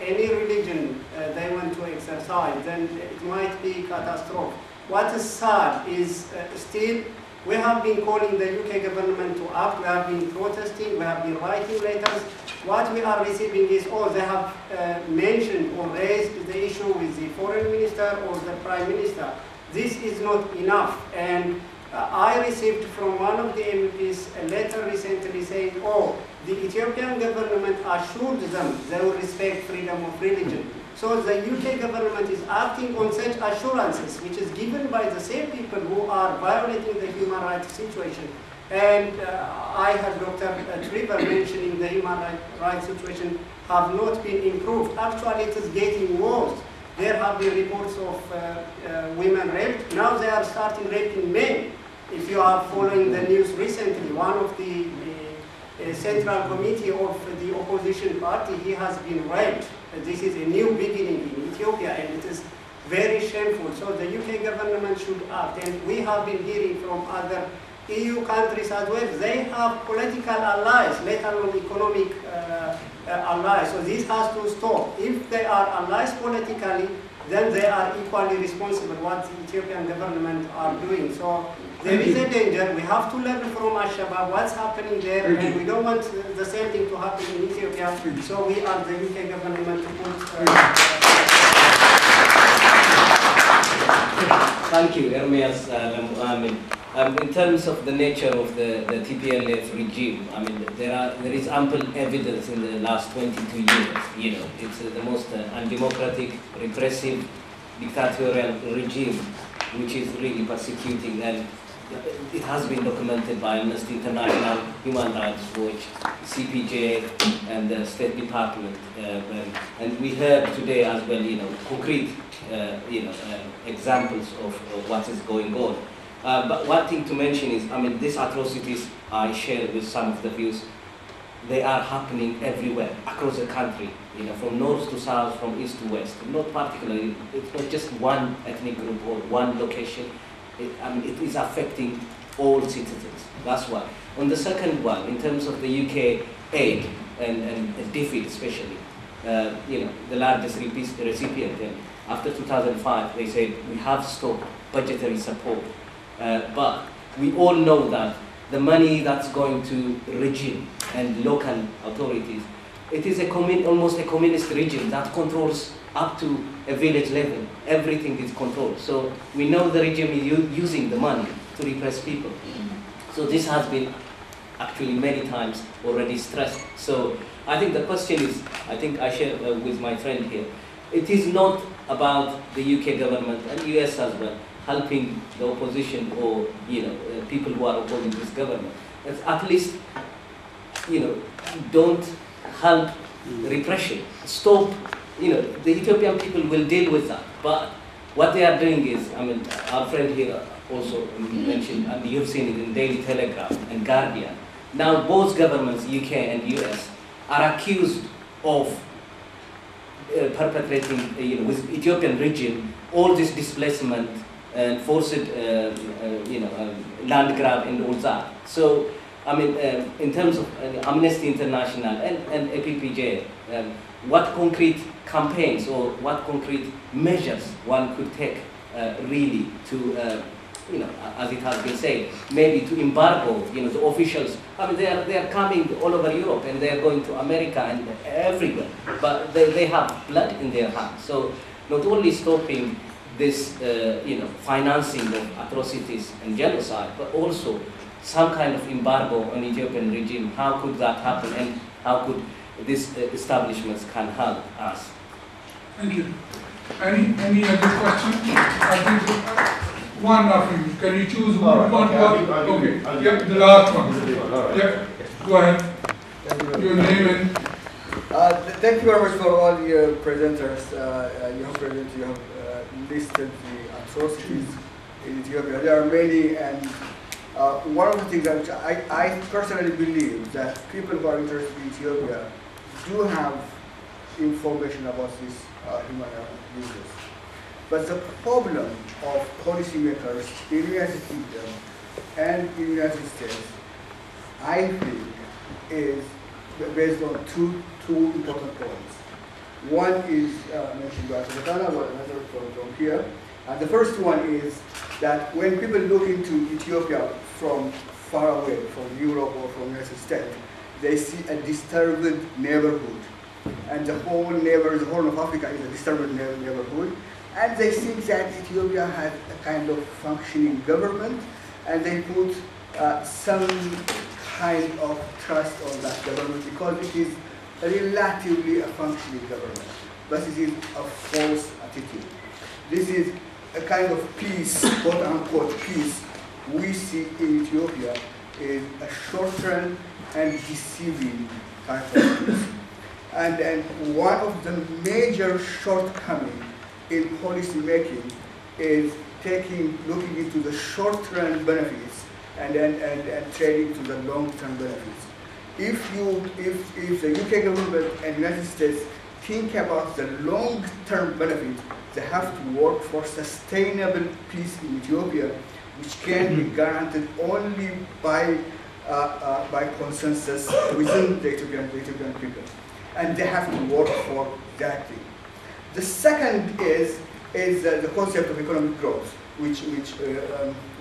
any religion they want to exercise, then it might be catastrophic. What is sad is still we have been calling the UK government to act, we have been protesting, we have been writing letters. What we are receiving is, oh, they have mentioned or raised the issue with the foreign minister or the prime minister. This is not enough. And I received from one of the MPs a letter recently saying, oh, the Ethiopian government assured them they will respect freedom of religion. So the UK government is acting on such assurances, which is given by the same people who are violating the human rights situation. And I heard Dr. Trevor mentioning the human rights situation have not been improved. Actually, it is getting worse. There have been reports of women raped. Now they are starting raping men. If you are following the news recently, one of the central committee of the opposition party, he has been raped. This is a new beginning in Ethiopia, and it is very shameful. So the UK government should act, and we have been hearing from other EU countries as well. They have political allies, let alone economic allies. So this has to stop. If they are allies politically, then they are equally responsible what the Ethiopian government are doing. So there is a danger. We have to learn from Al-Shabaab what's happening there, and we don't want the same thing to happen in Ethiopia. So we are the UK government to put... Thank you, Ermias. In terms of the nature of the TPLF regime, I mean, there is ample evidence in the last 22 years. You know, it's the most undemocratic, repressive, dictatorial regime, which is really persecuting, and it has been documented by Amnesty International, Human Rights Watch, CPJ, and the State Department. And we heard today as well, you know, concrete, examples of what is going on. But one thing to mention is, I mean, these atrocities, I share with some of the views, they are happening everywhere, across the country, you know, from north to south, from east to west. Not particularly, it's not just one ethnic group or one location. I mean, it is affecting all citizens. That's one. On the second one, in terms of the UK aid and DFID especially, you know, the largest recipient, and after 2005, they said we have stopped budgetary support. But we all know that the money that's going to regime and local authorities, it is almost a communist regime that controls up to a village level. Everything is controlled. So we know the regime is using the money to repress people. So this has been actually many times already stressed. So I think the question is, I think I share with my friend here, it is not about the UK government and US as well helping the opposition or people who are opposing this government. It's at least don't help repression. Stop. The Ethiopian people will deal with that. But what they are doing is, I mean, our friend here also mentioned, and you've seen it in Daily Telegraph and Guardian. Now both governments, UK and US, are accused of perpetrating, with Ethiopian regime, all this displacement and forced, land grab and all that. So, I mean, in terms of Amnesty International and APPJ, what concrete campaigns or what concrete measures one could take really to, as it has been said, maybe to embargo, the officials. I mean, they are coming all over Europe and they are going to America and everywhere, but they have blood in their hands. So, not only stopping this, financing of atrocities and genocide, but also some kind of embargo on Ethiopian regime. How could that happen, and how could these establishments can help us? Thank you. Any other questions? I think one of you. Can you choose who you want to ask? Okay. Yeah, the last one. Yeah. Go ahead. Your name and. Thank you very much for all your presenters. You have listed the atrocities in Ethiopia. There are many, and one of the things that I personally believe that people who are interested in Ethiopia do have information about these human abuses. But the problem of policymakers in the United Kingdom and in the United States, I think, is based on two important points. One is mentioned by Sakatana, another from here. And the first one is that when people look into Ethiopia from far away, from Europe or from the United States, they see a disturbed neighborhood. And the whole Horn of Africa is a disturbed neighborhood. And they think that Ethiopia has a kind of functioning government, and they put some kind of trust on that government because it is relatively a functioning government. But it is a false attitude. This is a kind of peace, quote unquote peace, we see in Ethiopia is a short-term and deceiving type of peace. And one of the major shortcomings in policy making is looking into the short-term benefits and trading to the long-term benefits. If the UK government and United States think about the long-term benefit, they have to work for sustainable peace in Ethiopia, which can be guaranteed only by consensus within the Ethiopian people. And they have to work for that thing. The second is the concept of economic growth, which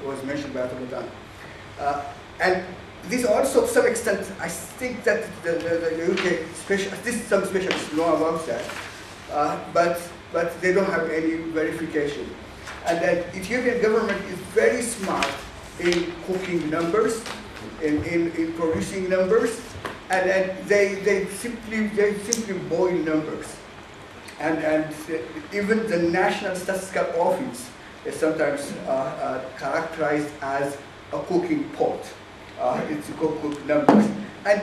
was mentioned by Atamutan. And this also, to some extent, I think that the UK, some specialists know about that, but they don't have any verification. And that Ethiopian government is very smart in cooking numbers, in producing numbers, and then they simply boil numbers. And even the National Statistical Office is sometimes characterized as a cooking pot. It's cook numbers. And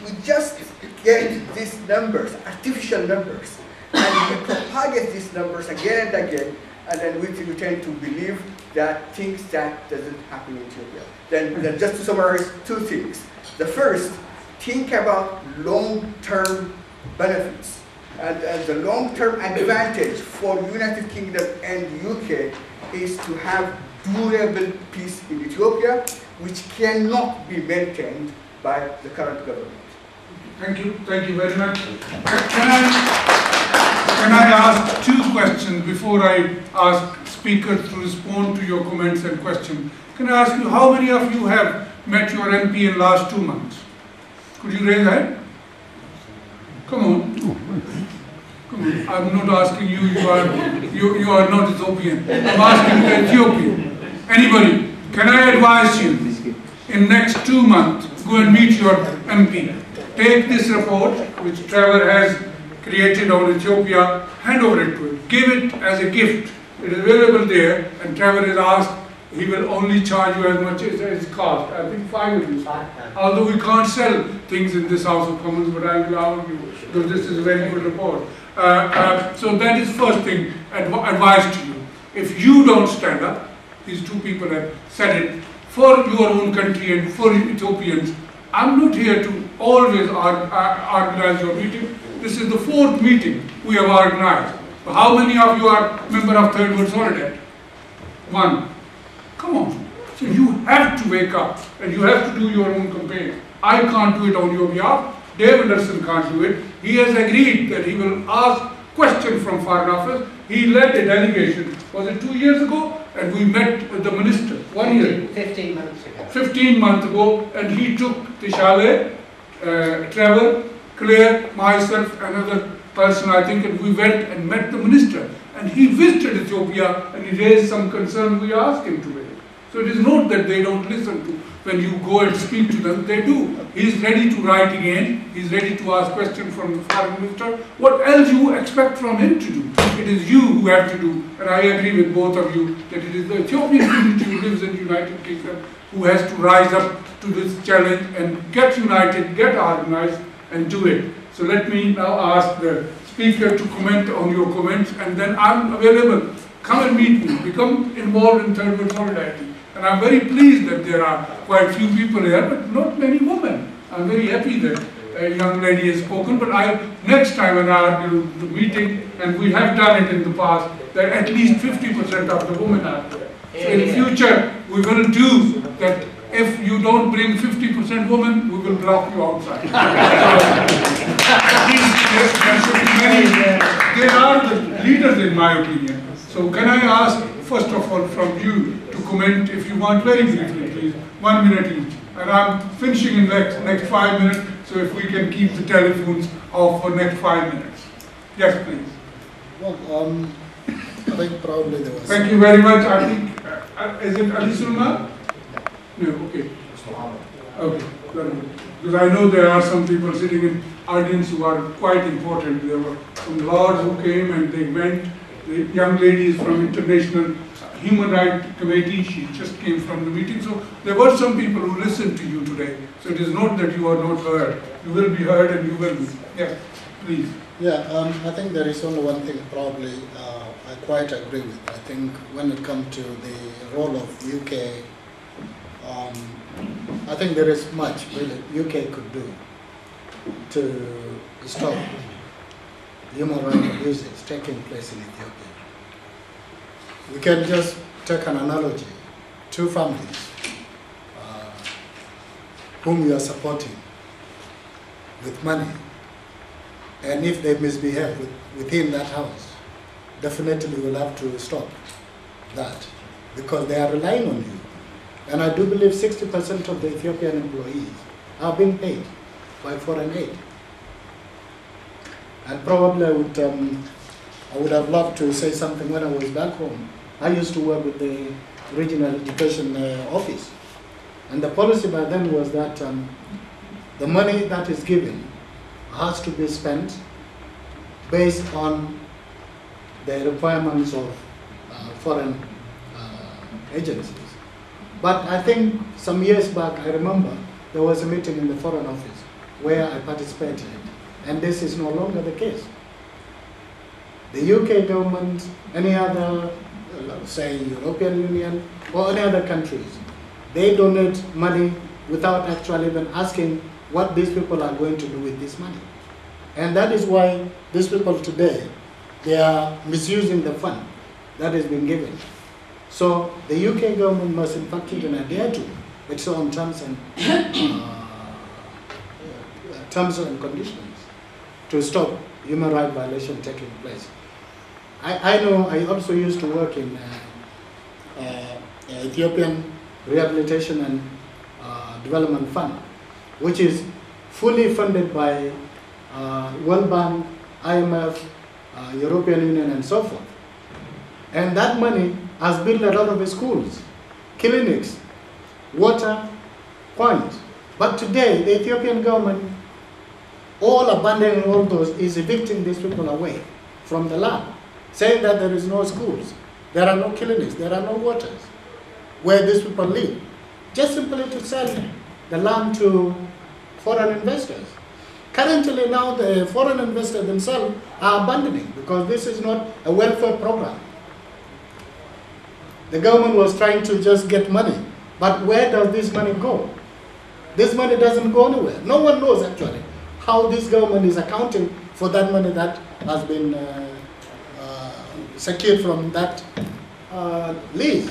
we just get these numbers, artificial numbers, and we propagate these numbers again and again, and then we tend to believe that things that doesn't happen in Ethiopia. Then just to summarize two things. The first, think about long-term benefits. And the long-term advantage for United Kingdom and UK is to have durable peace in Ethiopia, which cannot be maintained by the current government. Thank you very much. Can I ask two questions before I ask speakers to respond to your comments and questions? Can I ask you, how many of you have met your MP in the last 2 months? Could you raise a hand? Come on. Come on. I'm not asking you, you are not Ethiopian. I'm asking you Ethiopian. Anybody? Can I advise you, in next 2 months, go and meet your MP. Take this report, which Trevor has created on Ethiopia, hand over it to it. Give it as a gift. It is available there, and Trevor has asked, he will only charge you as much as it cost. I think 5 of you. Although we can't sell things in this House of Commons, but I will allow you, because this is a very good report. So that is first thing, advice to you. If you don't stand up, these two people have said it, for your own country and for Ethiopians, I'm not here to always organize your meeting. This is the 4th meeting we have organized. How many of you are member of Third World Solidarity? 1. Come on. So you have to wake up and you have to do your own campaign. I can't do it on your behalf. Dave Anderson can't do it. He has agreed that he will ask questions from Foreign Office. He led a delegation, was it 2 years ago? And we met with the minister 1 year. 15 months ago. 15 months ago, and he took Teshale, Trevor, Claire, myself, another person I think, and we went and met the minister. And he visited Ethiopia and he raised some concern we asked him to raise. So it is not that they don't listen to when you go and speak to them, they do. He is ready to write again, he is ready to ask questions from the foreign minister. What else you expect from him to do? It is you who have to do, and I agree with both of you that it is the Ethiopian community who lives in the United Kingdom who has to rise up to this challenge and get united, get organized and do it. So let me now ask the speaker to comment on your comments, and then I'm available. Come and meet me, become involved in Third World Solidarity. And I'm very pleased that there are quite few people here, but not many women. I'm very happy that a young lady has spoken, but next time when I do the meeting, and we have done it in the past, that at least 50% of the women are there. So in future, we will do that. If you don't bring 50% women, we will block you outside. They are the leaders in my opinion. So can I ask, first of all, from you to comment, if you want, very briefly, please, 1 minute each. And I'm finishing in next 5 minutes, so if we can keep the telephones off for next 5 minutes. Yes, please. Well, I think probably there was... Thank you very much. I think, is it Ali Sulma? No, okay. Okay, very good. Because I know there are some people sitting in audience who are quite important. There were some lords who came and they went. The young lady is from International Human Rights Committee. She just came from the meeting. So there were some people who listened to you today. So it is not that you are not heard. You will be heard and you will be. Yes, please. Yeah, I think there is only one thing probably I quite agree with. I think when it comes to the role of UK, I think there is much really UK could do to stop human rights abuses taking place in Ethiopia. We can just take an analogy. 2 families whom you are supporting with money, and if they misbehave within that house, definitely will have to stop that because they are relying on you. And I do believe 60% of the Ethiopian employees are being paid by foreign aid. And probably I would have loved to say something when I was back home. I used to work with the regional education office. And the policy by then was that the money that is given has to be spent based on the requirements of foreign agencies. But I think some years back, I remember there was a meeting in the Foreign Office where I participated, and this is no longer the case. The UK government, any other, say European Union, or any other countries, they donate money without actually even asking what these people are going to do with this money. And that is why these people today, they are misusing the fund that has been given. So the UK government must in fact even adhere to its own terms and conditions to stop human rights violation taking place. I know I also used to work in Ethiopian Rehabilitation and Development Fund, which is fully funded by World Bank, IMF, European Union, and so forth. And that money has built a lot of schools, clinics, water points, But today, the Ethiopian government, all abandoning all those, is evicting these people away from the land, saying that there is no schools, there are no clinics, there are no waters where these people live, just simply to sell the land to foreign investors. Currently now the foreign investors themselves are abandoning because this is not a welfare program. The government was trying to just get money, but where does this money go? This money doesn't go anywhere. No one knows actually how this government is accounting for that money that has been secured from that lease.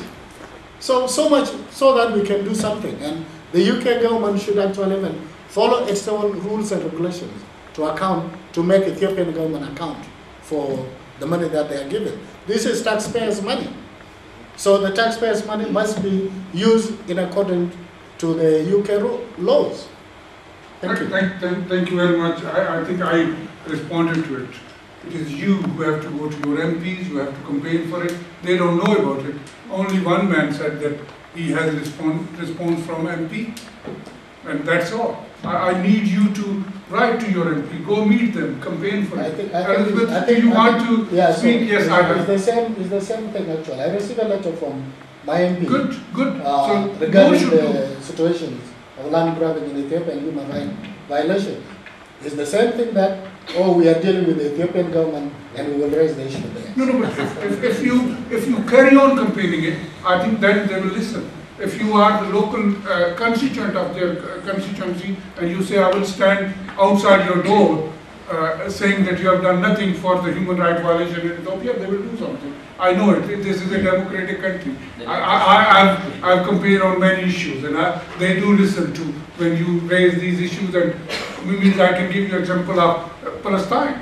So much so that we can do something. And the UK government should actually even follow its own rules and regulations to account, to make Ethiopian government account for the money that they are given. This is taxpayers' money. So the taxpayers' money must be used in accordance to the UK laws. Thank you. Thank you very much. I think I responded to it. It is you who have to go to your MPs, you have to campaign for it. They don't know about it. Only one man said that he has a response from MP, and that's all. I need you to write to your MP, go meet them, campaign for it. Elizabeth, do you want to speak? Yes, I have. It's the same thing actually. I received a letter from my MP. Good. Regarding the situations of land grabbing in Ethiopia and human rights violations. It's the same thing that, we are dealing with the Ethiopian government and we will raise the issue there. No, but if you carry on campaigning it, I think then they will listen. If you are the local constituent of their constituency and you say, I will stand outside your door saying that you have done nothing for the human rights violation in Ethiopia, they will do something. I know it. This is a democratic country. I've campaigned on many issues and they do listen to when you raise these issues, and means I can give you an example of Palestine.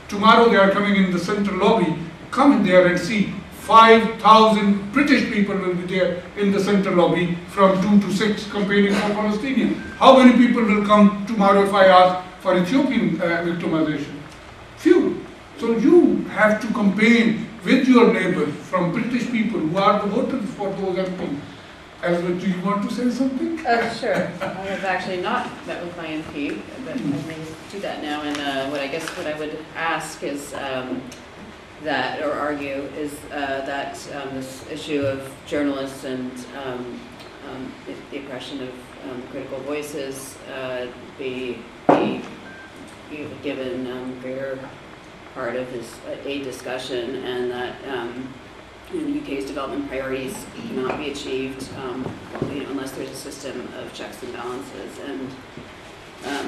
Tomorrow they are coming in the central lobby. Come in there and see 5,000 British people will be there in the central lobby from 2 to 6 campaigning for Palestinians. How many people will come tomorrow if I ask for Ethiopian victimization? Few. So you have to campaign with your neighbors from British people who are the voters for those MPs. Elizabeth, do you want to say something? Sure. I have actually not met with my MP, but I may do that now. And what I would ask is that, or argue, is that this issue of journalists and the oppression of critical voices be given greater part of this aid discussion, and that the UK's development priorities cannot be achieved unless there's a system of checks and balances. And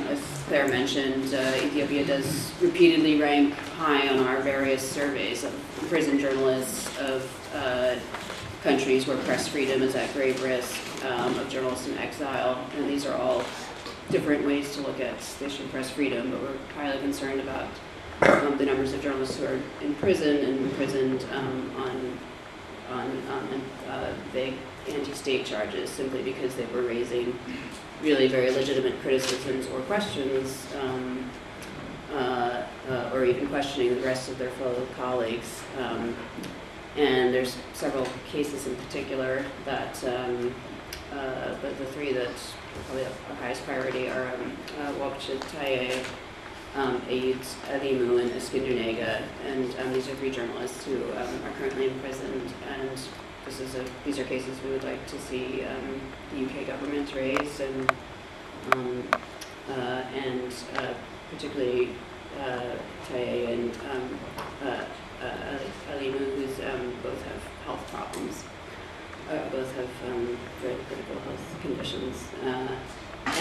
as Claire mentioned, Ethiopia does repeatedly rank high on our various surveys of prison journalists, of countries where press freedom is at grave risk, of journalists in exile, and these are all different ways to look at the issue of press freedom, but we're highly concerned about the numbers of journalists who are in prison and imprisoned on vague anti-state charges simply because they were raising really very legitimate criticisms or questions, or even questioning the rest of their fellow colleagues. And there's several cases in particular that, but the three that probably our highest priority are Govt, Alamu, and Iskandar, and these are 3 journalists who are currently imprisoned, and these are cases we would like to see the UK government raise, and particularly Taye and Alamu, who's both have health problems, both have very critical health conditions,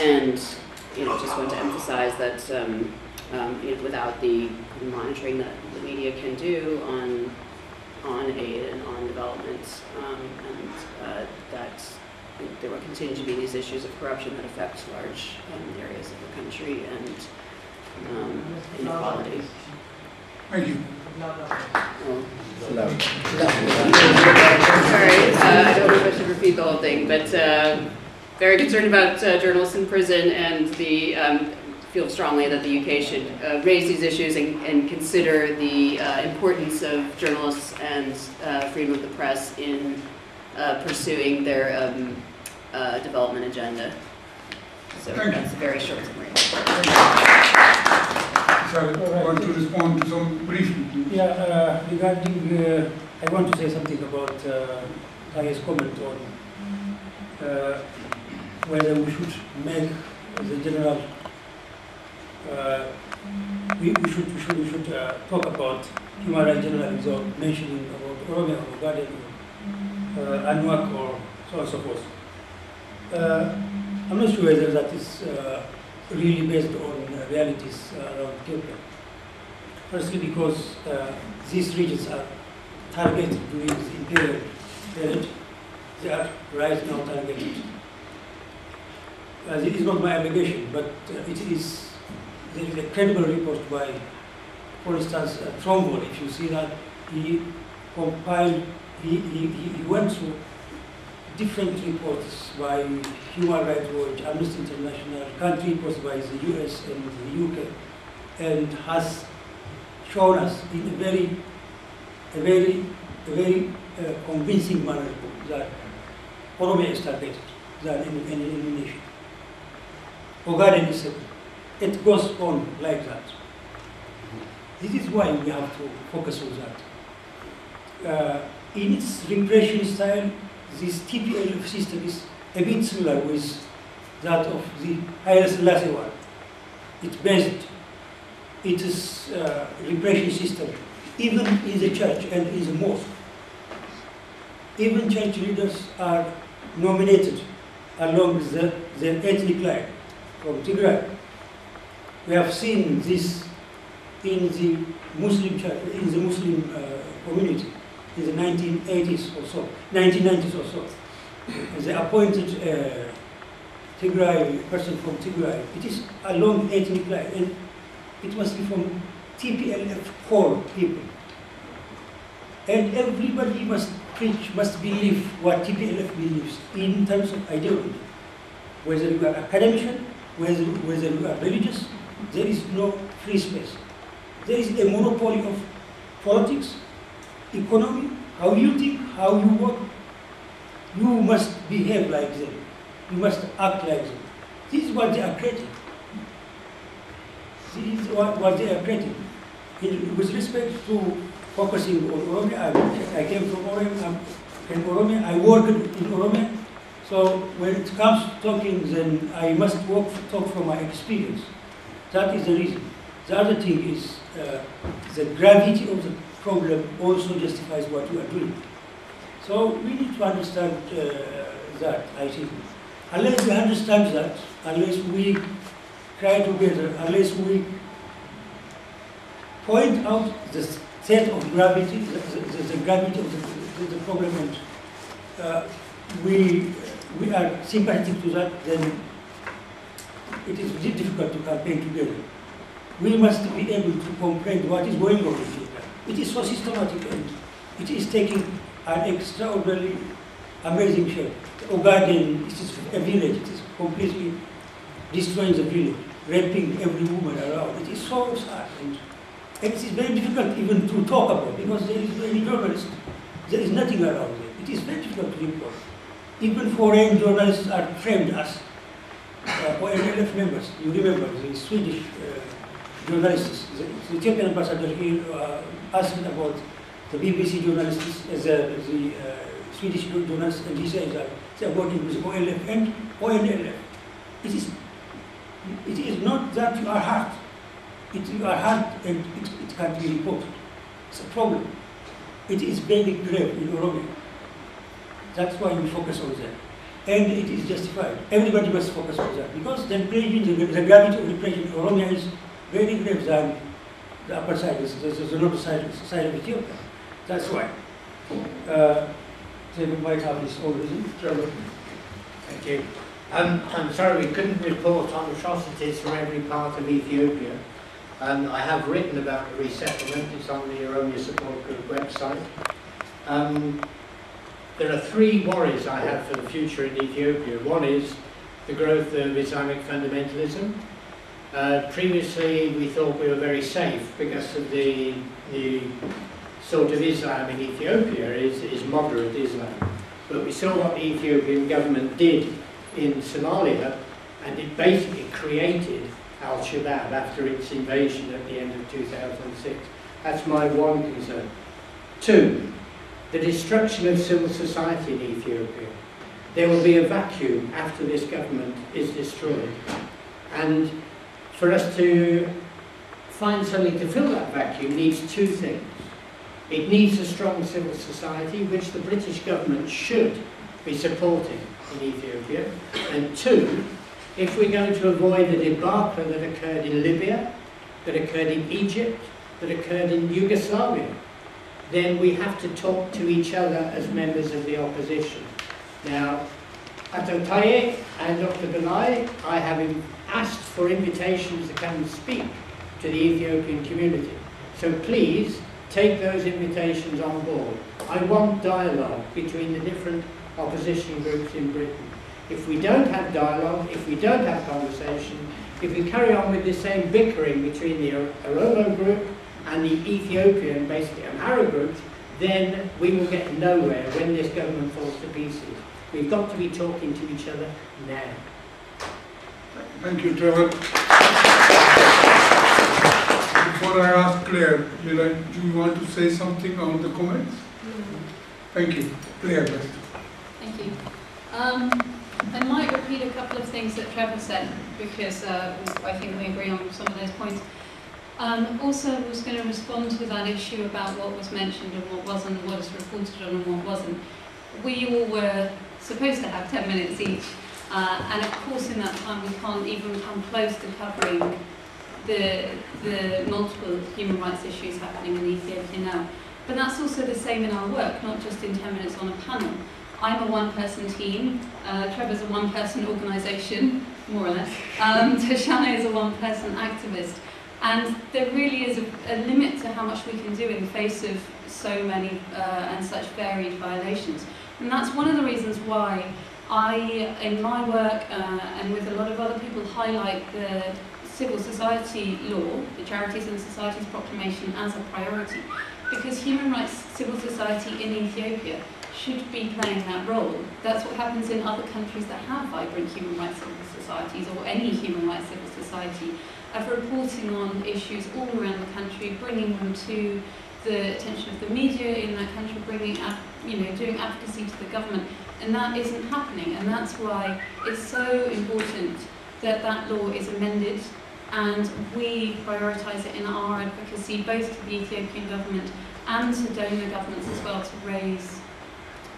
and just want to emphasize that without the monitoring that the media can do on aid and on development, and that there will continue to be these issues of corruption that affect large areas of the country, and inequality. Thank you. Sorry, I don't know if I should repeat the whole thing, but very concerned about journalists in prison, and feel strongly that the UK should raise these issues and consider the importance of journalists and freedom of the press in pursuing their development agenda. So that's a very short summary. I want to respond to some briefly. Yeah, regarding, I want to say something about Taye's comment on whether we should make the general, we should talk about human rights generally without mentioning about Oromia or Govt or Anuak or so on and so forth. I'm not sure whether that is really based on realities around Ethiopia. Firstly, because these regions are targeted during the imperial period. They are right now targeted. It is not my allegation, but there is a credible report by, for instance, Trumbull. If you see that, he compiled, he went through different reports by Human Rights Watch, Amnesty International, country reports by the US and the UK, and has shown us in a very convincing manner that Oromia is targeted, than any elimination. Ogaden is second. It goes on like that. This is why we have to focus on that. In its repression style, this TPLF system is a bit similar with that of the Haile Selassie one. It's based, it is repression system, even in the church and in the mosque. Even church leaders are nominated along their ethnic line from Tigray. We have seen this in the Muslim church, in the Muslim community in the 1980s or so, 1990s or so. They appointed Tigray, person from Tigray. It is along ethnic line, and it must be from TPLF core people. And everybody must preach, must believe what TPLF believes in terms of ideology. Whether you are academician, whether you are religious, there is no free space. There is a monopoly of politics, economy, how you think, how you work. You must behave like them. You must act like them. This is what they are creating. This is what they are creating. With respect to focusing on Oromia, I came from Oromia, I worked in Oromia. So when it comes to talking, then I must talk from my experience. That is the reason. The other thing is the gravity of the problem also justifies what we are doing. So we need to understand that, I think. Unless we understand that, unless we try together, unless we point out the state of gravity, the gravity of the problem, and we are sympathetic to that, then it is really difficult to campaign together. We must be able to comprehend what is going on in Ethiopia. It is so systematic, and it is taking an extraordinarily amazing shape. Ogaden, it is a village, it is completely destroying the village, raping every woman around. It is so sad, and it is very difficult even to talk about, because there is any journalist, there is nothing around there. It is very difficult to report. Even foreign journalists are framed as ONLF members. You remember the Swedish journalists, the Ethiopian ambassador here asked about the BBC journalists, the Swedish journalists, and he says that they are working with OLF and ONLF. It is not that you are hard. You are hard and it can't be reported. It's a problem. It is very grave in Oromia. That's why we focus on that. And it is justified. Everybody must focus on that. Because the gravity of repression in Oromia is very grave than the upper side, the north side of Ethiopia. That's why. They might have this already. Trevor. Thank you. I'm sorry we couldn't report on atrocities from every part of Ethiopia. I have written about the resettlement. It's on the Oromia Support Group website. There are three worries I have for the future in Ethiopia. One is the growth of Islamic fundamentalism. Previously we thought we were very safe because of the sort of Islam in Ethiopia is moderate Islam. But we saw what the Ethiopian government did in Somalia, and it basically created Al-Shabaab after its invasion at the end of 2006. That's my one concern. Two, the destruction of civil society in Ethiopia. There will be a vacuum after this government is destroyed. And for us to find something to fill that vacuum needs two things. It needs a strong civil society, which the British government should be supporting in Ethiopia. And two, if we're going to avoid the debacle that occurred in Libya, that occurred in Egypt, that occurred in Yugoslavia, then we have to talk to each other as members of the opposition. Now, Ato Taye and Dr. Belay, I have asked for invitations to come and speak to the Ethiopian community. So please, take those invitations on board. I want dialogue between the different opposition groups in Britain. If we don't have dialogue, if we don't have conversation, if we carry on with the same bickering between the Oromo group and the Ethiopian, basically Amhara groups, then we will get nowhere when this government falls to pieces. We've got to be talking to each other now. Thank you, Trevor. Before I ask Claire, do you want to say something on the comments? Thank you. Claire, first. Thank you. I might repeat a couple of things that Trevor said, because I think we agree on some of those points. Also, I was going to respond to that issue about what was mentioned and what wasn't, what was reported on and what wasn't. We all were supposed to have 10 minutes each, and of course in that time we can't even come close to covering the multiple human rights issues happening in Ethiopia now. But that's also the same in our work, not just in 10 minutes on a panel. I'm a one-person team, Trevor's a one-person organisation, more or less, Teshale is a one-person activist, and there really is a limit to how much we can do in the face of so many and such varied violations. And that's one of the reasons why I, in my work and with a lot of other people, highlight the civil society law, the Charities and Societies Proclamation, as a priority. Because human rights civil society in Ethiopia should be playing that role. That's what happens in other countries that have vibrant human rights civil societies, or any human rights civil society, of reporting on issues all around the country, bringing them to the attention of the media in that country, bringing doing advocacy to the government, and that isn't happening. And that's why it's so important that that law is amended and we prioritise it in our advocacy, both to the Ethiopian government and to donor governments as well, to raise,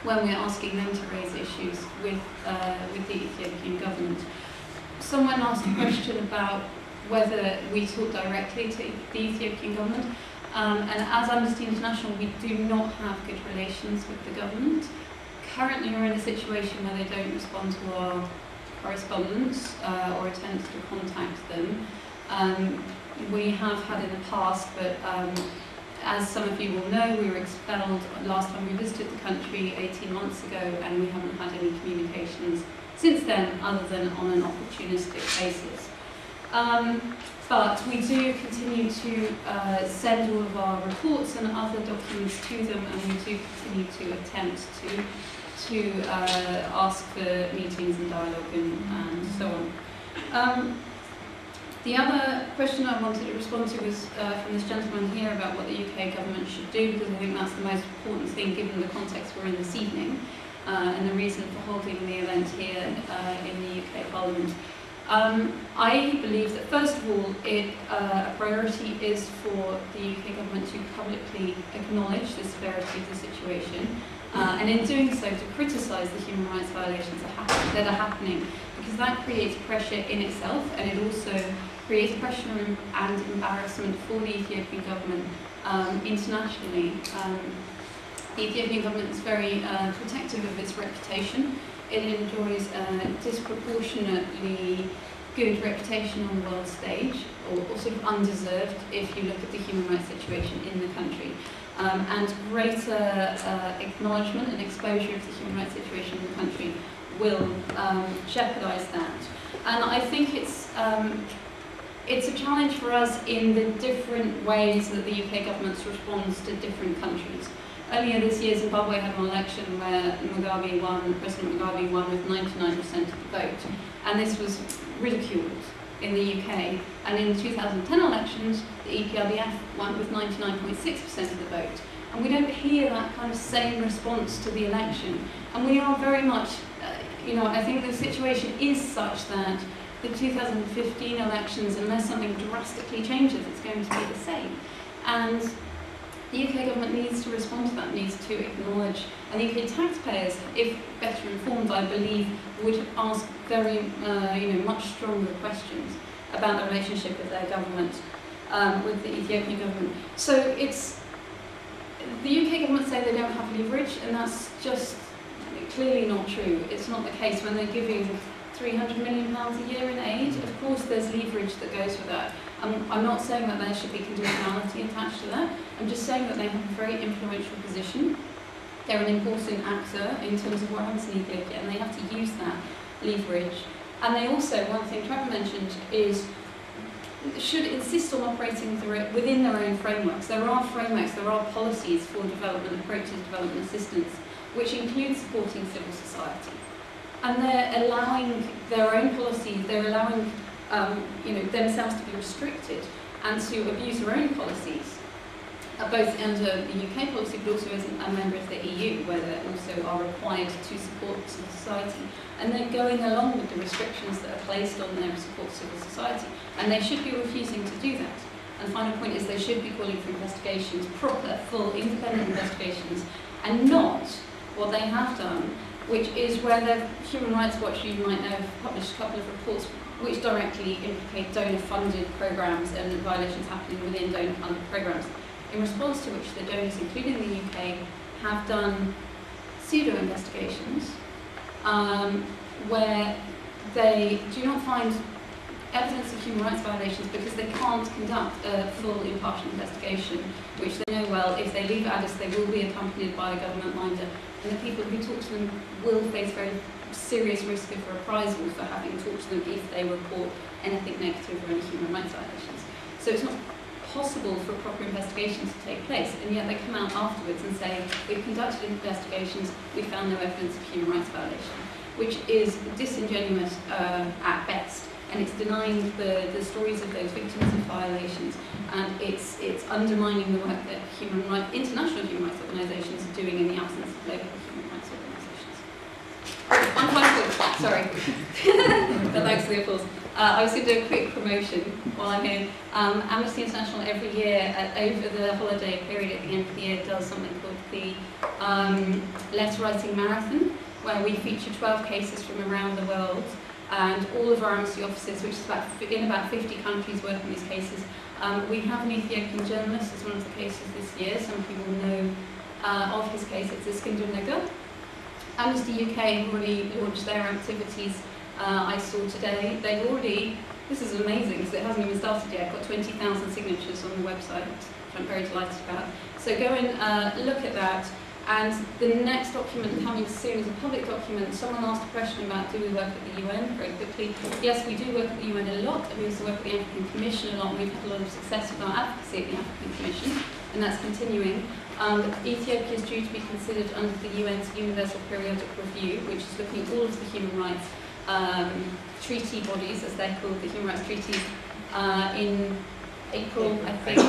when we're asking them to raise issues with the Ethiopian government. Someone asked a question about whether we talk directly to the Ethiopian government, and as Amnesty International we do not have good relations with the government. Currently we're in a situation where they don't respond to our correspondence or attempts to contact them. We have had in the past, but as some of you will know, we were expelled last time we visited the country 18 months ago, and we haven't had any communications since then, other than on an opportunistic basis. But we do continue to send all of our reports and other documents to them, and we do continue to attempt to ask for meetings and dialogue and so on. The other question I wanted to respond to was from this gentleman here about what the UK government should do, because I think that's the most important thing given the context we're in this evening and the reason for holding the event here in the UK Parliament. I believe that first of all, a priority is for the UK government to publicly acknowledge the severity of the situation, and in doing so to criticise the human rights violations that are happening, because that creates pressure in itself, and it also creates pressure and embarrassment for the Ethiopian government internationally. The Ethiopian government is very protective of its reputation. It enjoys a disproportionately good reputation on the world stage, or sort of undeserved if you look at the human rights situation in the country. And greater acknowledgement and exposure of the human rights situation in the country will jeopardise that. And I think it's a challenge for us in the different ways that the UK government responds to different countries. Earlier this year, Zimbabwe had an election where President Mugabe won with 99% of the vote. and this was ridiculed in the UK. And in the 2010 elections, the EPRDF won with 99.6% of the vote. And we don't hear that kind of same response to the election. And we are very much, I think the situation is such that the 2015 elections, unless something drastically changes, it's going to be the same. And the UK government needs to respond to that, needs to acknowledge, and the UK taxpayers, if better informed, I believe, would ask very, much stronger questions about the relationship with their government, with the Ethiopian government. So it's, the UK government say they don't have leverage, and that's just clearly not true. It's not the case when they're giving £300 million a year in aid. Of course there's leverage that goes with that. I'm not saying that there should be conditionality attached to that. I'm just saying that they have a very influential position. They're an important actor in terms of what happens in Ethiopia, and they have to use that leverage. And they also, one thing Trevor mentioned, is should insist on operating within their own frameworks. There are frameworks, there are policies for development, approaches to development assistance, which include supporting civil society. And they're allowing their own policies, they're allowing themselves to be restricted and to abuse their own policies, both under the UK policy but also as a member of the EU, where they also are required to support civil society. And they're going along with the restrictions that are placed on their support civil society. And they should be refusing to do that. And the final point is they should be calling for investigations, proper, full, independent investigations, and not what they have done, which is where the Human Rights Watch, you might know, have published a couple of reports which directly implicate donor-funded programs and violations happening within donor-funded programs, in response to which the donors, including the UK, have done pseudo-investigations where they do not find evidence of human rights violations because they can't conduct a full impartial investigation, which they know well, if they leave Addis, they will be accompanied by a government minder, and the people who talk to them will face very serious risk of reprisal for having talked to them if they report anything negative or any human rights violations. So it's not possible for a proper investigation to take place, and yet they come out afterwards and say, we've conducted investigations, we found no evidence of human rights violation, which is disingenuous at best. And it's denying the stories of those victims of violations, and it's undermining the work that international human rights organisations are doing in the absence of local human rights organisations. One final thing, sorry, but thanks for the applause. I was going to do a quick promotion while I'm here. Amnesty International every year, over the holiday period at the end of the year, does something called the Letter Writing Marathon, where we feature 12 cases from around the world. And all of our amnesty officers, which is in about 50 countries working these cases. We have an Ethiopian journalist as one of the cases this year. Some people know of his case. It's Iskender Nega. Amnesty UK have already launched their activities. I saw today, they've already, this is amazing because it hasn't even started yet, got 20,000 signatures on the website, which I'm very delighted about. So go and look at that. And the next document coming soon is a public document. Someone asked a question about do we work at the UN very quickly. Yes, we do work at the UN a lot, and we also work at the African Commission a lot. We've had a lot of success with our advocacy at the African Commission, and that's continuing. Ethiopia is due to be considered under the UN's Universal Periodic Review, which is looking at all of the human rights treaty bodies, as they're called, the human rights treaties, in April, I think.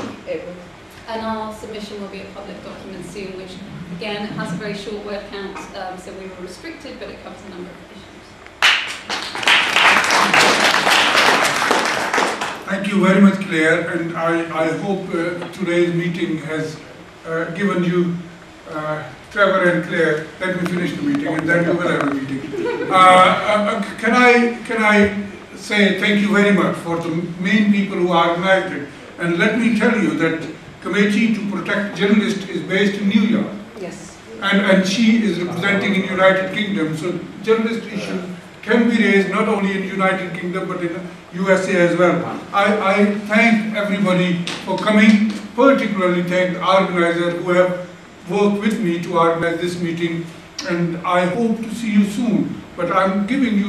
And our submission will be a public document soon, which again has a very short word count, so we were restricted, but it covers a number of issues. Thank you very much, Claire, and I hope today's meeting has given you, Trevor and Claire, let me finish the meeting and then we will have a meeting. Can I say thank you very much for the main people who organized it, and let me tell you that Committee to Protect Journalists is based in New York. Yes. And she is representing in United Kingdom, so journalist issues can be raised not only in United Kingdom but in USA as well. I thank everybody for coming, particularly thank the organizers who have worked with me to organize this meeting, and I hope to see you soon. But I'm giving you